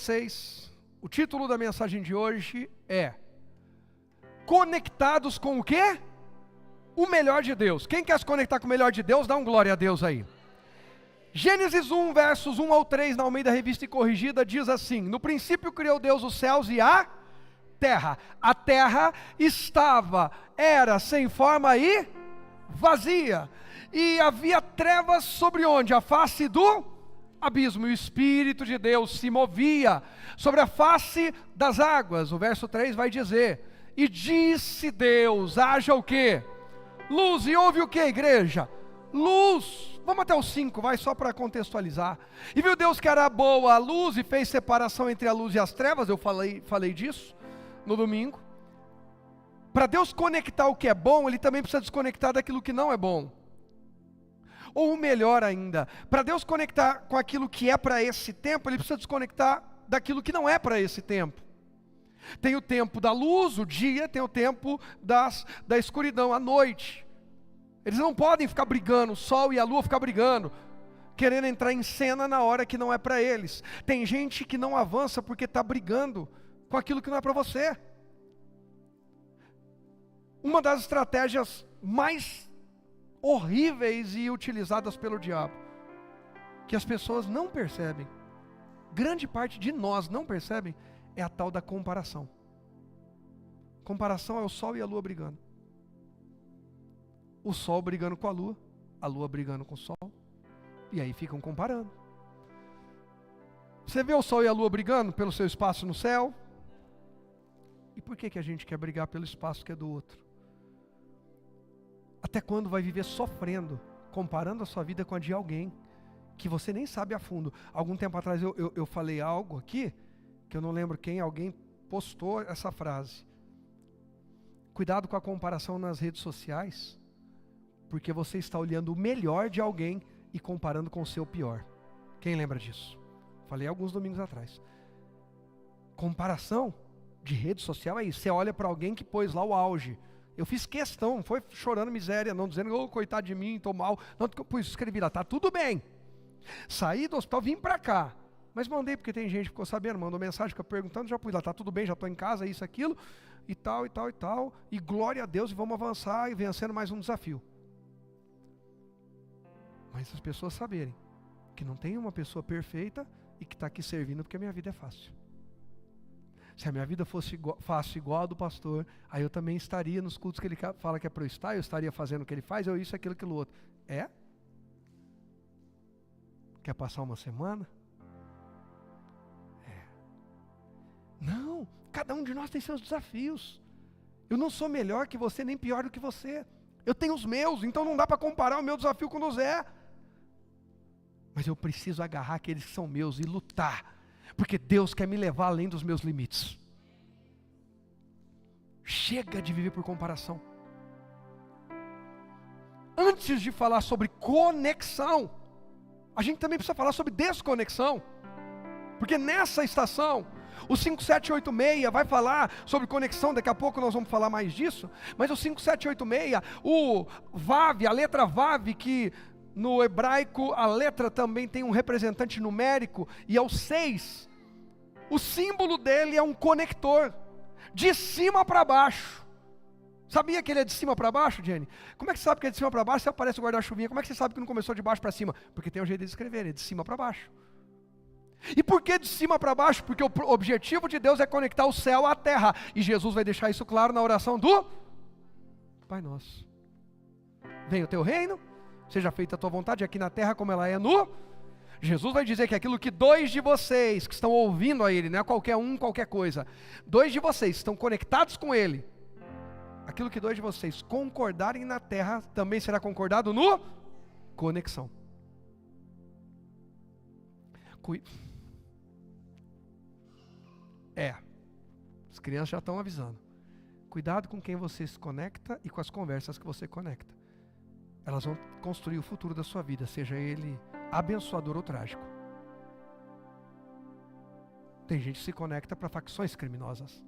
vocês, o título da mensagem de hoje é Conectados com o quê? O melhor de Deus. Quem quer se conectar com o melhor de Deus, dá um glória a Deus aí. Gênesis 1, versos 1 ao 3, na Almeida Revista e Corrigida, diz assim: no princípio criou Deus os céus e a terra. A terra era sem forma e vazia. E havia trevas sobre onde? A face do abismo. E o Espírito de Deus se movia sobre a face das águas. O verso 3 vai dizer: e disse Deus, haja o quê? Luz. E houve o quê, igreja? Luz. Vamos até o 5, vai, só para contextualizar. E viu Deus que era boa a luz e fez separação entre a luz e as trevas. Eu falei disso no domingo. Para Deus conectar o que é bom, Ele também precisa desconectar daquilo que não é bom. Ou melhor ainda, para Deus conectar com aquilo que é para esse tempo, Ele precisa desconectar daquilo que não é para esse tempo. Tem o tempo da luz, o dia, tem o tempo da escuridão, a noite. Eles não podem ficar brigando, o sol e a lua ficar brigando, querendo entrar em cena na hora que não é para eles. Tem gente que não avança porque está brigando com aquilo que não é para você. Uma das estratégias mais horríveis e utilizadas pelo diabo, que as pessoas não percebem, grande parte de nós não percebem, é a tal da comparação. Comparação é o sol e a lua brigando. O sol brigando com a lua brigando com o sol, e aí ficam comparando. Você vê o sol e a lua brigando pelo seu espaço no céu? E por que a gente quer brigar pelo espaço que é do outro? Até quando vai viver sofrendo, comparando a sua vida com a de alguém que você nem sabe a fundo? Algum tempo atrás eu falei algo aqui, que eu não lembro quem, alguém postou essa frase: cuidado com a comparação nas redes sociais, porque você está olhando o melhor de alguém e comparando com o seu pior. Quem lembra disso? Falei alguns domingos atrás. Comparação de rede social é isso. Você olha para alguém que pôs lá o auge. Eu fiz questão, foi chorando miséria, não dizendo, oh, coitado de mim, estou mal. Não, escrevi lá, tá tudo bem. Saí do hospital, vim para cá. Mas mandei porque tem gente que ficou sabendo, mandou mensagem, ficou perguntando, já pus lá, tá tudo bem, já estou em casa, isso, aquilo, e tal, e tal, e tal. E glória a Deus, e vamos avançar e vencendo mais um desafio. Mas as pessoas saberem que não tem uma pessoa perfeita e que está aqui servindo porque a minha vida é fácil. Se a minha vida fosse fácil igual a do pastor, aí eu também estaria nos cultos que ele fala que é para eu estar, eu estaria fazendo o que ele faz, eu isso, aquilo, aquilo outro. É? Quer passar uma semana? É. Não, cada um de nós tem seus desafios. Eu não sou melhor que você, nem pior do que você. Eu tenho os meus, então não dá para comparar o meu desafio com o do Zé. Mas eu preciso agarrar aqueles que são meus e lutar, porque Deus quer me levar além dos meus limites. Chega de viver por comparação. Antes de falar sobre conexão, a gente também precisa falar sobre desconexão, porque nessa estação, o 5786 vai falar sobre conexão, daqui a pouco nós vamos falar mais disso, mas o 5786, o Vav, a letra Vav, que no hebraico a letra também tem um representante numérico, e é o 6, o símbolo dele é um conector, de cima para baixo. Sabia que ele é de cima para baixo, Jenny? Como é que você sabe que é de cima para baixo? Se aparece o guarda-chuvinha, como é que você sabe que não começou de baixo para cima? Porque tem um jeito de escrever, é de cima para baixo. E por que de cima para baixo? Porque o objetivo de Deus é conectar o céu à terra, e Jesus vai deixar isso claro na oração do Pai Nosso. Venha o teu reino, seja feita a tua vontade aqui na terra como ela é no... Jesus vai dizer que aquilo que 2 de vocês que estão ouvindo a Ele, não é qualquer um, qualquer coisa, 2 de vocês estão conectados com Ele, aquilo que 2 de vocês concordarem na terra, também será concordado no conexão. As crianças já estão avisando. Cuidado com quem você se conecta e com as conversas que você conecta. Elas vão construir o futuro da sua vida, seja ele abençoador ou trágico. Tem gente que se conecta para facções criminosas.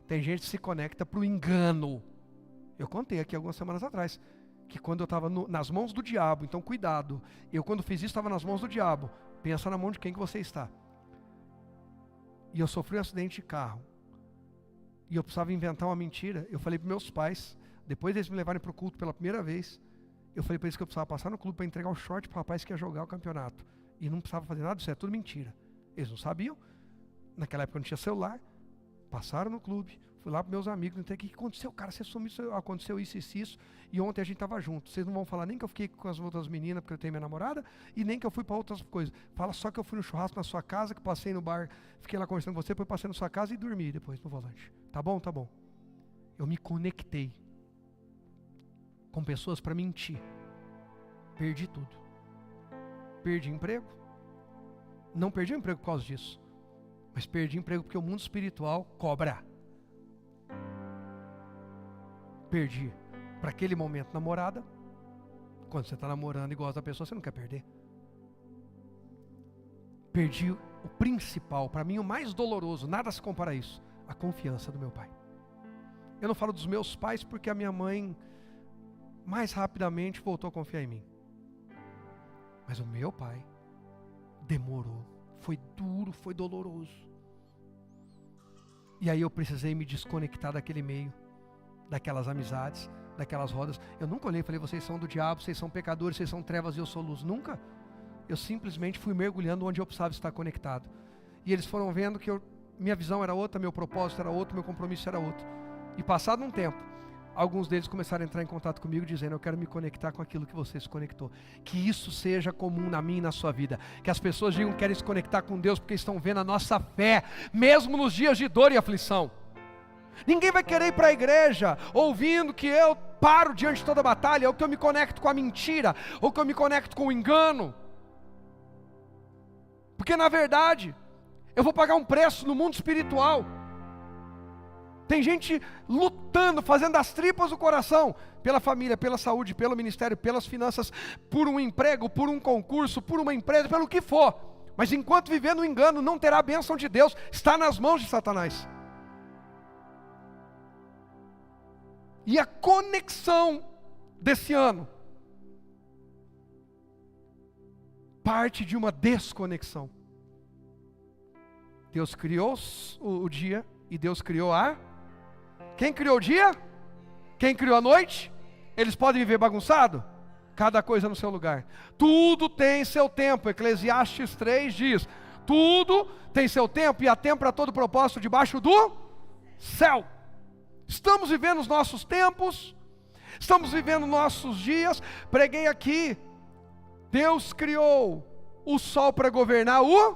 Tem gente que se conecta para o engano. Eu contei aqui algumas semanas atrás, que quando eu estava nas mãos do diabo, então cuidado. Eu quando fiz isso estava nas mãos do diabo. Pensa na mão de quem que você está. e eu sofri um acidente de carro, e eu precisava inventar uma mentira, eu falei para meus pais, depois deles me levarem para o culto pela primeira vez, eu falei para eles que eu precisava passar no clube para entregar o short para o rapaz que ia jogar o campeonato. E não precisava fazer nada, isso é tudo mentira. Eles não sabiam, naquela época não tinha celular, passaram no clube, fui lá para meus amigos, não tem o que aconteceu, cara, você sumiu, aconteceu isso, e ontem a gente estava junto. Vocês não vão falar nem que eu fiquei com as outras meninas porque eu tenho minha namorada, e nem que eu fui para outras coisas. Fala só que eu fui no churrasco na sua casa, que passei no bar, fiquei lá conversando com você, depois passei na sua casa e dormi depois no volante. Tá bom? Tá bom. Eu me conectei com pessoas para mentir. Perdi tudo. Perdi emprego. Não perdi o emprego por causa disso, mas perdi emprego porque o mundo espiritual cobra. Perdi para aquele momento namorada. Quando você está namorando e gosta da pessoa, você não quer perder. Perdi o principal, para mim o mais doloroso, nada se compara a isso, a confiança do meu pai. Eu não falo dos meus pais porque a minha mãe mais rapidamente voltou a confiar em mim. Mas o meu pai demorou, foi duro, foi doloroso. E aí eu precisei me desconectar daquele meio, daquelas amizades, daquelas rodas. Eu nunca olhei e falei, vocês são do diabo, vocês são pecadores, vocês são trevas e eu sou luz. Nunca. Eu simplesmente fui mergulhando onde eu precisava estar conectado. E eles foram vendo que minha visão era outra, meu propósito era outro, meu compromisso era outro. E passado um tempo, alguns deles começaram a entrar em contato comigo dizendo, eu quero me conectar com aquilo que você se conectou. Que isso seja comum na minha e na sua vida. Que as pessoas digam que querem se conectar com Deus porque estão vendo a nossa fé, mesmo nos dias de dor e aflição. Ninguém vai querer ir para a igreja ouvindo que eu paro diante de toda a batalha, ou que eu me conecto com a mentira, ou que eu me conecto com o engano. Porque na verdade, eu vou pagar um preço no mundo espiritual. Tem gente lutando, fazendo das tripas do coração, pela família, pela saúde, pelo ministério, pelas finanças, por um emprego, por um concurso, por uma empresa, pelo que for. Mas enquanto viver no engano, não terá a bênção de Deus, está nas mãos de Satanás. E a conexão desse ano parte de uma desconexão. Deus criou o dia e Deus criou a... Quem criou o dia? Quem criou a noite? Eles podem viver bagunçado? Cada coisa no seu lugar. Tudo tem seu tempo. Eclesiastes 3 diz, tudo tem seu tempo e há tempo para todo propósito debaixo do céu. Estamos vivendo os nossos tempos, estamos vivendo nossos dias. Preguei aqui, Deus criou o sol para governar o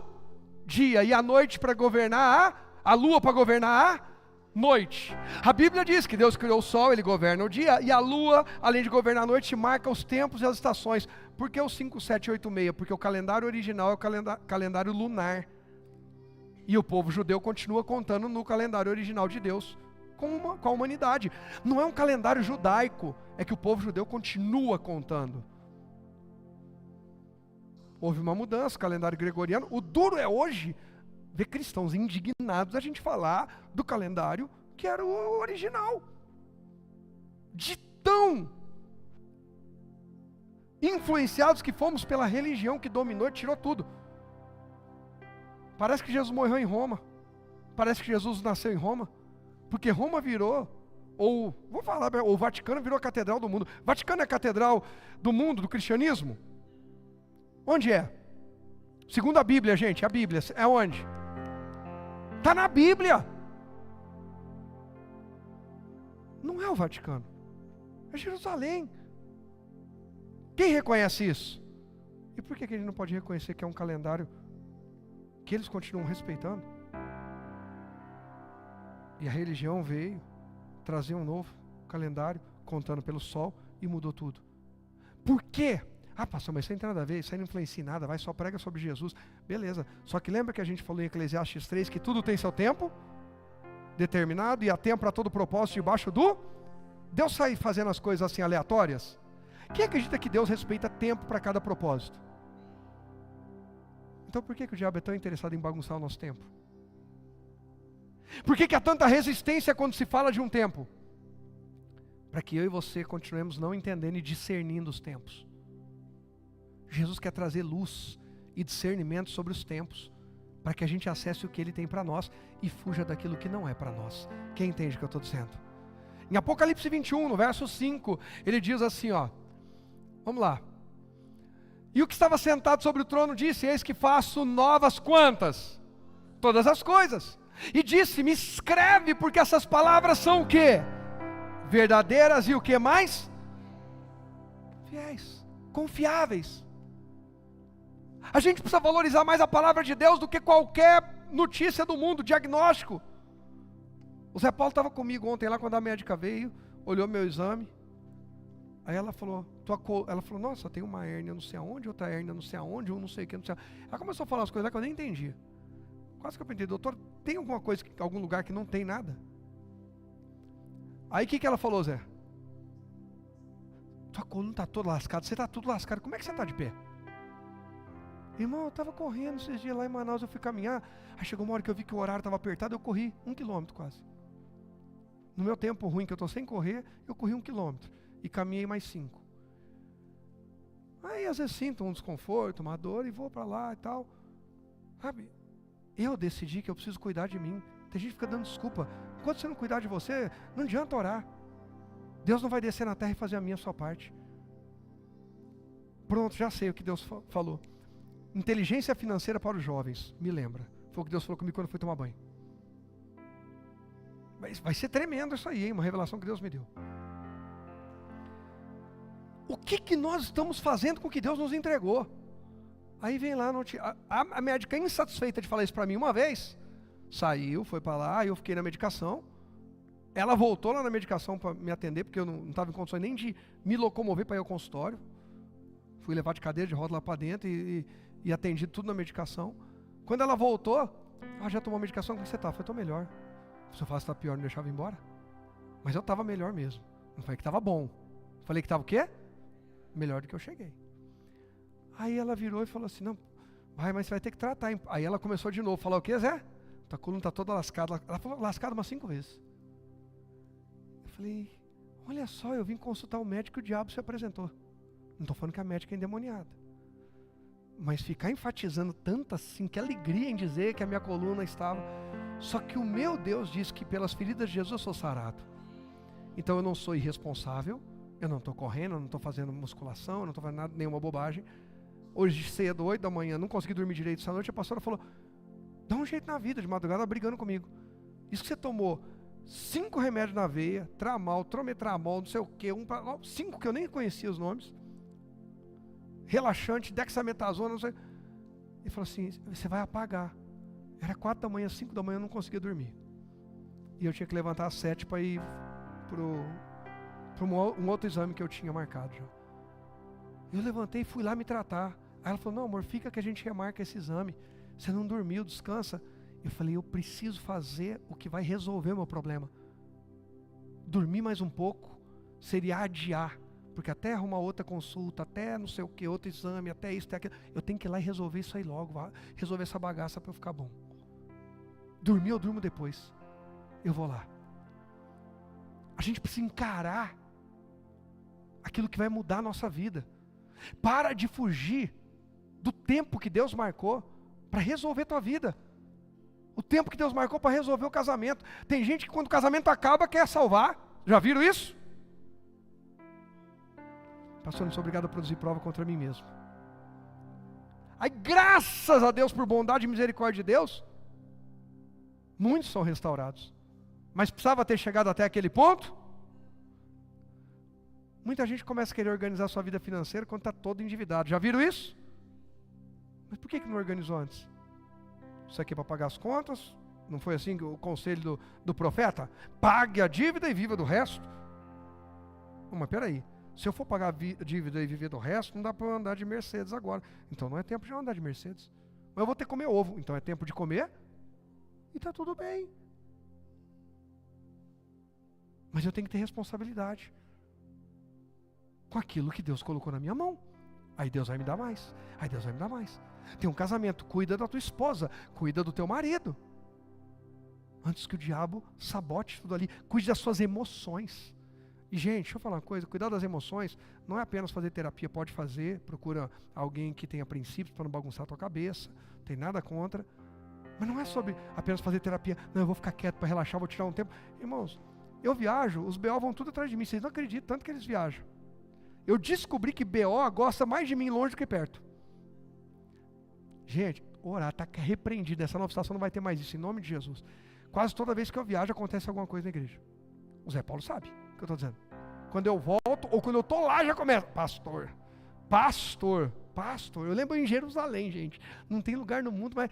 dia e a noite para governar a lua para governar a noite. A Bíblia diz que Deus criou o sol, ele governa o dia, e a lua, além de governar a noite, marca os tempos e as estações. Por que o 5786? Porque o calendário original é o calendário lunar. E o povo judeu continua contando no calendário original de Deus com a humanidade. Não é um calendário judaico, é que o povo judeu continua contando. Houve uma mudança, calendário gregoriano. O duro é hoje ver cristãos indignados a gente falar do calendário que era o original. De tão influenciados que fomos pela religião que dominou e tirou tudo. Parece que Jesus morreu em Roma. Parece que Jesus nasceu em Roma. Porque Roma virou, o Vaticano virou a catedral do mundo. O Vaticano é a catedral do mundo, do cristianismo? Onde é? Segundo a Bíblia, gente, a Bíblia é onde? Está na Bíblia. Não é o Vaticano, é Jerusalém. Quem reconhece isso? E por que a gente não pode reconhecer que é um calendário que eles continuam respeitando? E a religião veio trazer um novo calendário, contando pelo sol, e mudou tudo. Por quê? Ah, pastor, mas isso não tem nada a ver, isso aí não influencia em nada, vai, só prega sobre Jesus. Beleza, só que lembra que a gente falou em Eclesiastes 3 que tudo tem seu tempo determinado e há tempo para todo propósito debaixo do... Deus sai fazendo as coisas assim aleatórias? Quem acredita que Deus respeita tempo para cada propósito? Então por que o diabo é tão interessado em bagunçar o nosso tempo? Por que há tanta resistência quando se fala de um tempo? Para que eu e você continuemos não entendendo e discernindo os tempos. Jesus quer trazer luz e discernimento sobre os tempos, para que a gente acesse o que Ele tem para nós e fuja daquilo que não é para nós. Quem entende o que eu estou dizendo? Em Apocalipse 21, no verso 5, ele diz assim, ó, vamos lá. E o que estava sentado sobre o trono disse: eis que faço novas quantas? Todas as coisas. E disse: me escreve, porque essas palavras são o quê? Verdadeiras e o que mais? Fiéis, confiáveis. A gente precisa valorizar mais a palavra de Deus do que qualquer notícia do mundo, diagnóstico. O Zé Paulo estava comigo ontem lá quando a médica veio, olhou meu exame. Aí ela falou, nossa, tem uma hérnia não sei aonde, outra hérnia não sei aonde, um não sei o que, não sei aonde. Ela começou a falar as coisas lá que eu nem entendia. Quase que eu perguntei: doutor, tem alguma coisa, algum lugar que não tem nada? Aí o que ela falou, Zé? Tua coluna está toda lascada, você está tudo lascado, como é que você está de pé? Irmão, eu estava correndo esses dias lá em Manaus, eu fui caminhar, aí chegou uma hora que eu vi que o horário estava apertado, eu corri 1 quilômetro quase. No meu tempo ruim, que eu estou sem correr, eu corri 1 quilômetro e caminhei mais 5. Aí às vezes sinto um desconforto, uma dor e vou para lá e tal. Sabe, eu decidi que eu preciso cuidar de mim. Tem gente que fica dando desculpa. Enquanto você não cuidar de você, não adianta orar. Deus não vai descer na terra e fazer a sua parte. Pronto, já sei o que Deus falou. Inteligência financeira para os jovens, me lembra. Foi o que Deus falou comigo quando eu fui tomar banho. Mas vai ser tremendo isso aí, hein? Uma revelação que Deus me deu. O que nós estamos fazendo com o que Deus nos entregou? Aí vem lá, a médica insatisfeita de falar isso para mim uma vez, saiu, foi para lá, eu fiquei na medicação. Ela voltou lá na medicação para me atender, porque eu não estava em condições nem de me locomover para ir ao consultório. Fui levar de cadeira de roda lá para dentro e atendi tudo na medicação. Quando ela voltou, já tomou a medicação, como você está? Eu falei: estou melhor. Se eu falasse que está pior, não deixava ir embora. Mas eu estava melhor mesmo. Não falei que estava bom. Falei que estava o quê? Melhor do que eu cheguei. Aí ela virou e falou assim: não, mas você vai ter que tratar. Aí ela começou de novo, falou: o quê, Zé? Tua coluna está toda lascada. Ela falou lascada umas 5 vezes. Eu falei: olha só, eu vim consultar o médico e o diabo se apresentou. Não estou falando que a médica é endemoniada, mas ficar enfatizando tanto assim, que alegria em dizer que a minha coluna estava. Só que o meu Deus diz que pelas feridas de Jesus eu sou sarado. Então eu não sou irresponsável, eu não estou correndo, eu não estou fazendo musculação, eu não estou fazendo nada, nenhuma bobagem. Hoje cedo, 8 da manhã, não consegui dormir direito essa noite, a pastora falou: dá um jeito na vida, de madrugada, brigando comigo. Isso que você tomou 5 remédios na veia, Tramal, Trometramol, não sei o que, 5 que eu nem conhecia os nomes, relaxante, dexametasona, não sei. Ele falou assim: você vai apagar. Era 4 da manhã, 5 da manhã, eu não conseguia dormir. E eu tinha que levantar às 7 para ir para um outro exame que eu tinha marcado já. Eu levantei e fui lá me tratar. Aí ela falou: não, amor, fica que a gente remarca esse exame. Você não dormiu, descansa. Eu falei: eu preciso fazer o que vai resolver o meu problema. Dormir mais um pouco seria adiar. Porque até arrumar outra consulta, até não sei o que, outro exame, até isso, até aquilo, eu tenho que ir lá e resolver isso aí logo, resolver essa bagaça para eu ficar bom. Dormir eu durmo depois. Eu vou lá. A gente precisa encarar aquilo que vai mudar a nossa vida. Para de fugir do tempo que Deus marcou para resolver a tua vida. O tempo que Deus marcou para resolver o casamento. Tem gente que quando o casamento acaba quer salvar. Já viram isso? Pastor, não sou obrigado a produzir prova contra mim mesmo. Aí, graças a Deus, por bondade e misericórdia de Deus, muitos são restaurados. Mas precisava ter chegado até aquele ponto? Muita gente começa a querer organizar a sua vida financeira quando está todo endividado. Já viram isso? Mas por que não organizou antes? Isso aqui é para pagar as contas? Não foi assim o conselho do profeta? Pague a dívida e viva do resto. Mas peraí. Se eu for pagar a dívida e viver do resto, não dá para eu andar de Mercedes agora. Então não é tempo de eu andar de Mercedes. Mas eu vou ter que comer ovo. Então é tempo de comer. E está tudo bem. Mas eu tenho que ter responsabilidade com aquilo que Deus colocou na minha mão. Aí Deus vai me dar mais. Aí Deus vai me dar mais. Tem um casamento, cuida da tua esposa, cuida do teu marido. Antes que o diabo sabote tudo ali. Cuide das suas emoções. E gente, deixa eu falar uma coisa, cuidar das emoções não é apenas fazer terapia, pode fazer, procura alguém que tenha princípios para não bagunçar a tua cabeça, não tem nada contra, Mas não é sobre apenas fazer terapia. Não, eu vou ficar quieto para relaxar, vou tirar um tempo. Irmãos, eu viajo, os BO vão tudo atrás de mim. Vocês não acreditam tanto que eles viajam. Eu descobri que BO gosta mais de mim longe do que perto. Gente, orar, está repreendido. Essa nova estação não vai ter mais isso, em nome de Jesus. Quase toda vez que eu viajo acontece alguma coisa na igreja. O Zé Paulo sabe o que eu estou dizendo. Quando eu volto, ou quando eu estou lá, já começa. Pastor. Eu lembro em Jerusalém, gente. Não tem lugar no mundo, mas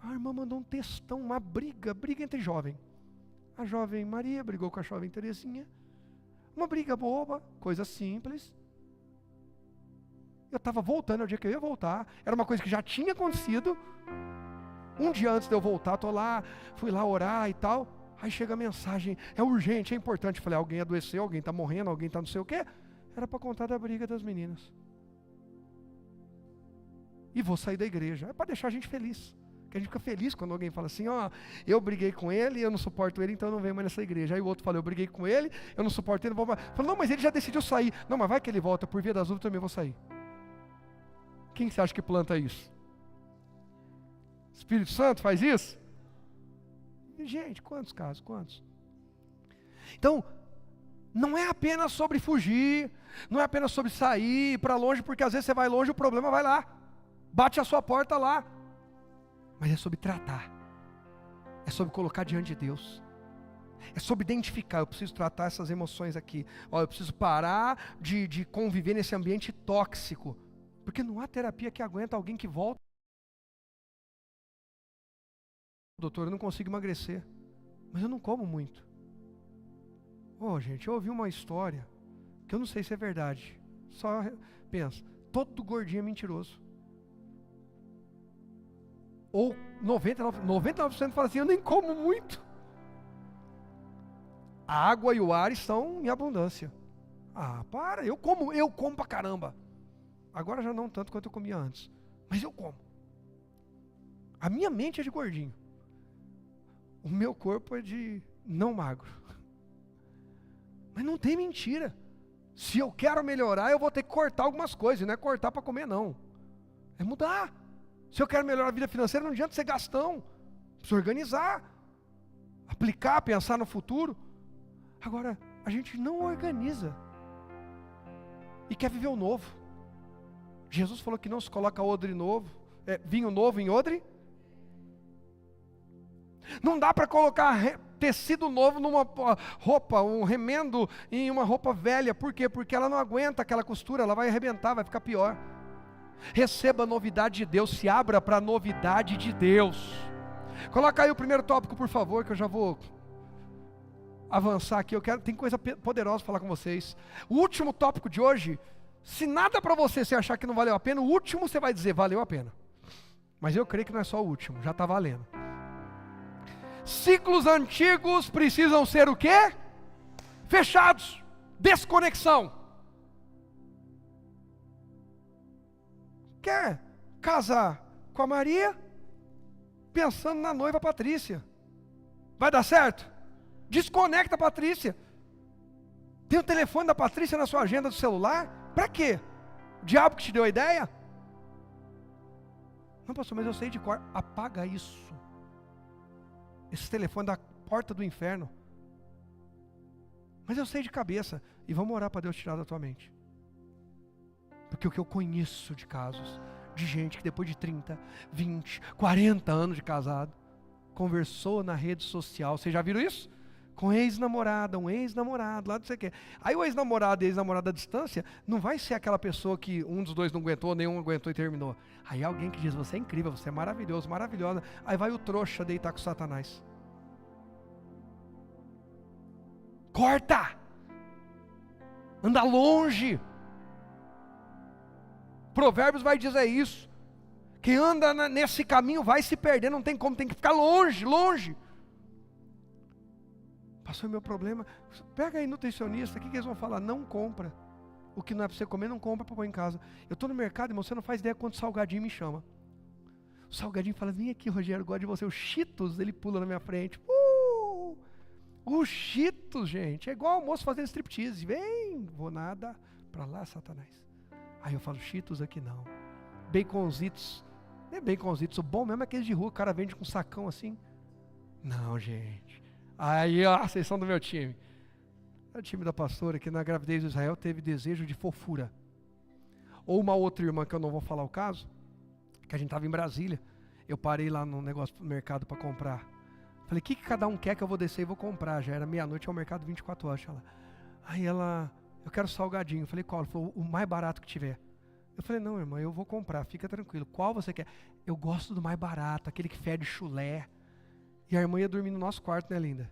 a irmã mandou um textão, uma briga entre jovem. A jovem Maria brigou com a jovem Terezinha. Uma briga boba, coisa simples. Eu estava voltando, é o dia que eu ia voltar. Era uma coisa que já tinha acontecido. Um dia antes de eu voltar, estou lá, fui lá orar e tal. Aí chega a mensagem, é urgente, é importante. Eu falei, alguém adoeceu, alguém está morrendo, alguém está não sei o quê. Era para contar da briga das meninas. E vou sair da igreja. É para deixar a gente feliz. Porque a gente fica feliz quando alguém fala assim, eu briguei com ele, eu não suporto ele, então eu não venho mais nessa igreja. Aí o outro fala, eu briguei com ele, eu não suporto ele, não vou mais. Fala, não, mas ele já decidiu sair. Não, mas vai que ele volta, por via das dúvidas eu também vou sair. Quem você acha que planta isso? Espírito Santo faz isso? Gente, quantos casos, quantos? Então, não é apenas sobre fugir, não é apenas sobre sair para longe, porque às vezes você vai longe e o problema vai lá, bate a sua porta lá. Mas é sobre tratar, é sobre colocar diante de Deus, é sobre identificar, eu preciso tratar essas emoções aqui, eu preciso parar de conviver nesse ambiente tóxico, porque não há terapia que aguenta alguém que volta. Doutor, eu não consigo emagrecer, mas eu não como muito. Gente, eu ouvi uma história, que eu não sei se é verdade, só pensa, todo gordinho é mentiroso. Ou 99% fala assim, eu nem como muito. A água e o ar estão em abundância. Para, eu como pra caramba. Agora já não tanto quanto eu comia antes, mas eu como. A minha mente é de gordinho. O meu corpo é de não magro. Mas não tem mentira. Se eu quero melhorar, eu vou ter que cortar algumas coisas. Não é cortar para comer, não. É mudar. Se eu quero melhorar a vida financeira, não adianta ser gastão. Precisa organizar. Aplicar, pensar no futuro. Agora, a gente não organiza. E quer viver o novo. Jesus falou que não se coloca odre novo, vinho novo em odre. Não dá para colocar tecido novo numa roupa, um remendo em uma roupa velha. Por quê? Porque ela não aguenta aquela costura, ela vai arrebentar, vai ficar pior. Receba a novidade de Deus, se abra para a novidade de Deus. Coloca aí o primeiro tópico, por favor, que eu já vou avançar aqui. Tem coisa poderosa para falar com vocês. O último tópico de hoje, se nada para você achar que não valeu a pena, o último você vai dizer, valeu a pena. Mas eu creio que não é só o último, já está valendo. Ciclos antigos precisam ser o quê? Fechados. Desconexão. Quer casar com a Maria? Pensando na noiva Patrícia. Vai dar certo? Desconecta a Patrícia. Tem o telefone da Patrícia na sua agenda do celular? Para quê? O diabo que te deu a ideia? Não, pastor, mas eu sei de cor. Apaga isso. Esse telefone da porta do inferno. Mas eu sei de cabeça. E vamos orar para Deus tirar da tua mente. Porque o que eu conheço de casos, de gente que depois de 30, 20, 40 anos de casado, conversou na rede social. Vocês já viram isso? Com ex-namorada, um ex-namorado, lá não sei o quê. Aí o ex-namorado e a ex-namorada à distância, não vai ser aquela pessoa que um dos dois não aguentou, nenhum aguentou e terminou. Aí alguém que diz, você é incrível, você é maravilhoso, maravilhosa. Aí vai o trouxa deitar com Satanás. Corta! Anda longe! Provérbios vai dizer isso. Quem anda nesse caminho vai se perder, não tem como, tem que ficar longe, longe. Passou o meu problema. Pega aí nutricionista, o que eles vão falar? Não compra. O que não é para você comer, não compra para pôr em casa. Eu estou no mercado, irmão, você não faz ideia quanto salgadinho me chama. O salgadinho fala, vem aqui, Rogério, gosto de você. O Cheetos, ele pula na minha frente. O Cheetos, gente, é igual almoço fazendo striptease. Vem, vou nada, para lá, Satanás. Aí eu falo, Cheetos aqui não. Baconzitos Nem bem conzidos, o bom mesmo é aqueles de rua, o cara vende com um sacão assim. Não, gente. Aí, ó, vocês são do meu time. É o time da pastora que na gravidez de Israel teve desejo de fofura. Ou uma outra irmã, que eu não vou falar o caso, que a gente estava em Brasília. Eu parei lá no negócio do mercado para comprar. Falei, o que cada um quer que eu vou descer e vou comprar? Já era meia-noite, é o mercado 24 horas. Aí ela, eu quero salgadinho. Eu falei, qual? Ela falou, o mais barato que tiver. Eu falei, não, irmã, eu vou comprar, fica tranquilo. Qual você quer? Eu gosto do mais barato, aquele que fede chulé. E a irmã ia dormir no nosso quarto, né, linda?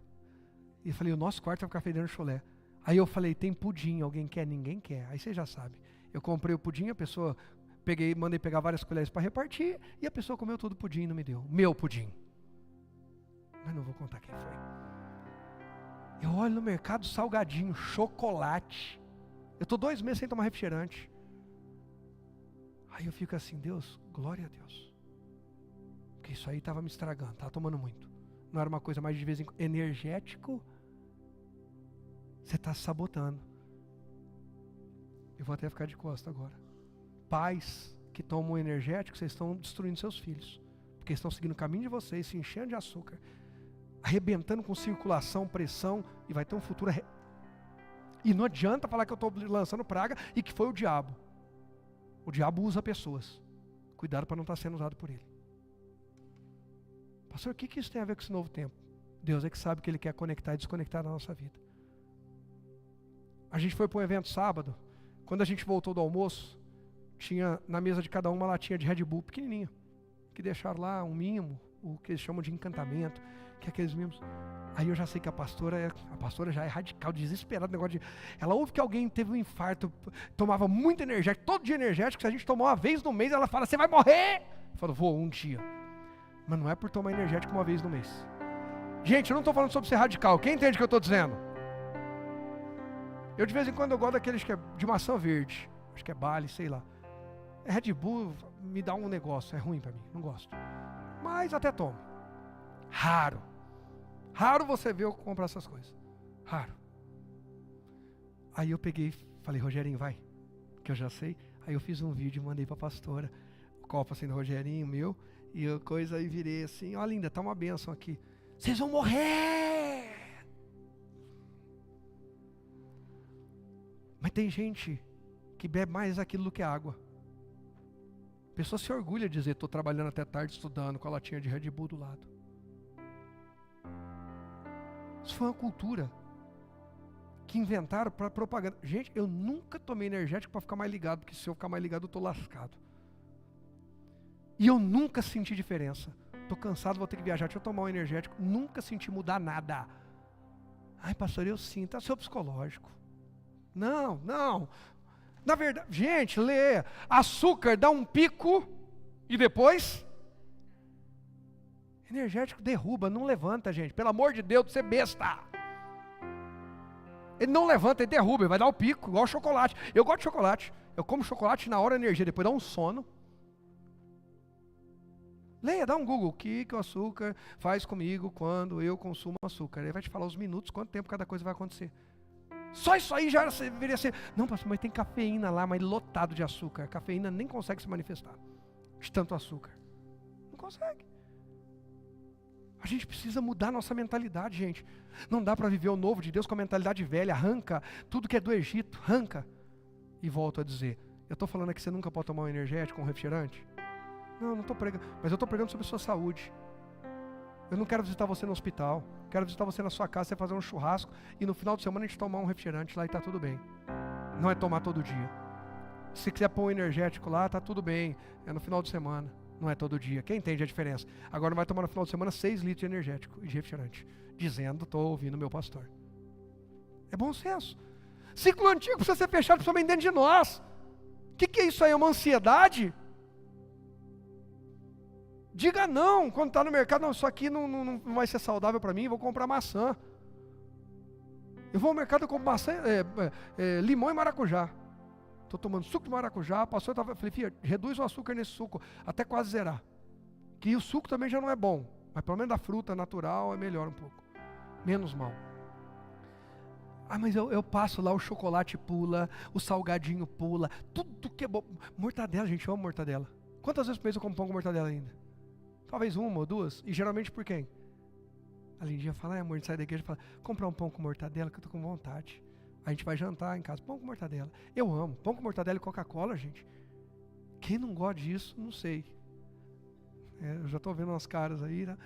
E eu falei, o nosso quarto vai ficar fedendo chulé. Aí eu falei, tem pudim, alguém quer? Ninguém quer. Aí você já sabe. Eu comprei o pudim, a pessoa, mandei pegar várias colheres para repartir, e a pessoa comeu todo o pudim e não me deu. Meu pudim. Mas não vou contar quem foi. Eu olho no mercado, salgadinho, chocolate. Eu estou 2 meses sem tomar refrigerante. Aí eu fico assim, Deus, glória a Deus. Porque isso aí estava me estragando, estava tomando muito. Não era uma coisa mais de vez em quando. Energético, você está se sabotando. Eu vou até ficar de costa agora. Pais que tomam energético, vocês estão destruindo seus filhos. Porque estão seguindo o caminho de vocês, se enchendo de açúcar, arrebentando com circulação, pressão, e vai ter um futuro. E não adianta falar que eu estou lançando praga e que foi o diabo. O diabo usa pessoas. Cuidado para não estar sendo usado por ele. Pastor, o que isso tem a ver com esse novo tempo? Deus é que sabe que Ele quer conectar e desconectar na nossa vida. A gente foi para um evento sábado. Quando a gente voltou do almoço, tinha na mesa de cada um uma latinha de Red Bull pequenininha, que deixaram lá um mimo, o que eles chamam de encantamento, que é aqueles mimos. Aí eu já sei que a pastora já é radical, desesperada, negócio de... Ela ouve que alguém teve um infarto, tomava muito energético, todo dia energético, se a gente tomar uma vez no mês, ela fala, você vai morrer! Eu falo, vou, um dia. Mas não é por tomar energético uma vez no mês. Gente, eu não estou falando sobre ser radical, quem entende o que eu estou dizendo? Eu de vez em quando eu gosto daqueles que é de maçã verde, acho que é Bali, sei lá. Red Bull me dá um negócio, é ruim para mim, não gosto. Mas até tomo. Raro. Raro você ver eu comprar essas coisas. Raro. Aí eu peguei, falei, Rogerinho, vai, que eu já sei. Aí eu fiz um vídeo, mandei pra pastora, o copo assim do Rogerinho, meu, e eu coisa aí virei assim, ó linda, tá uma bênção aqui. Vocês vão morrer! Mas tem gente que bebe mais aquilo do que água. A pessoa se orgulha de dizer, estou trabalhando até tarde estudando com a latinha de Red Bull do lado. Isso foi uma cultura que inventaram para propaganda. Gente, eu nunca tomei energético para ficar mais ligado, porque se eu ficar mais ligado eu estou lascado. E eu nunca senti diferença. Estou cansado, vou ter que viajar, deixa eu tomar um energético. Nunca senti mudar nada. Ai, pastor, eu sinto, é seu psicológico. Não. Na verdade, gente, lê. Açúcar dá um pico e depois... Energético derruba, não levanta, gente. Pelo amor de Deus, você é besta. Ele não levanta, ele derruba, ele vai dar o pico, igual chocolate. Eu gosto de chocolate. Eu como chocolate na hora da energia, depois dá um sono. Leia, dá um Google. O que o açúcar faz comigo quando eu consumo açúcar? Ele vai te falar os minutos, quanto tempo cada coisa vai acontecer. Só isso aí já deveria ser... Não, pastor, mas tem cafeína lá, mas lotado de açúcar. A cafeína nem consegue se manifestar de tanto açúcar. Não consegue. A gente precisa mudar nossa mentalidade, gente. Não dá para viver o novo de Deus com a mentalidade velha. Arranca tudo que é do Egito, arranca. E volto a dizer, eu estou falando que você nunca pode tomar um energético, um refrigerante? Não estou pregando, mas eu estou pregando sobre a sua saúde. Eu não quero visitar você no hospital, quero visitar você na sua casa, você fazer um churrasco e no final de semana a gente tomar um refrigerante lá e está tudo bem. Não é tomar todo dia. Se quiser pôr um energético lá, está tudo bem, é no final de semana. Não é todo dia. Quem entende a diferença? Agora não vai tomar no final de semana 6 litros de energético e de refrigerante. Dizendo, estou ouvindo meu pastor. É bom senso. Ciclo antigo precisa ser fechado, principalmente dentro de nós. O que é isso aí? É uma ansiedade? Diga não, quando está no mercado, não, isso aqui não vai ser saudável para mim, vou comprar maçã. Eu vou ao mercado e compro maçã, limão e maracujá. Estou tomando suco de maracujá, passou, eu falei, filha, reduz o açúcar nesse suco, até quase zerar. Que o suco também já não é bom, mas pelo menos da fruta natural é melhor um pouco. Menos mal. Ah, mas eu passo lá, o chocolate pula, o salgadinho pula, tudo que é bom. Mortadela, gente, eu amo mortadela. Quantas vezes por mês eu como pão com mortadela ainda? Talvez uma ou duas. E geralmente por quem? A Lindinha fala, amor, a gente sai da igreja e fala, comprar um pão com mortadela que eu tô com vontade. A gente vai jantar em casa, pão com mortadela. Eu amo, pão com mortadela e Coca-Cola, gente. Quem não gosta disso, não sei. Eu já estou vendo umas caras aí, né?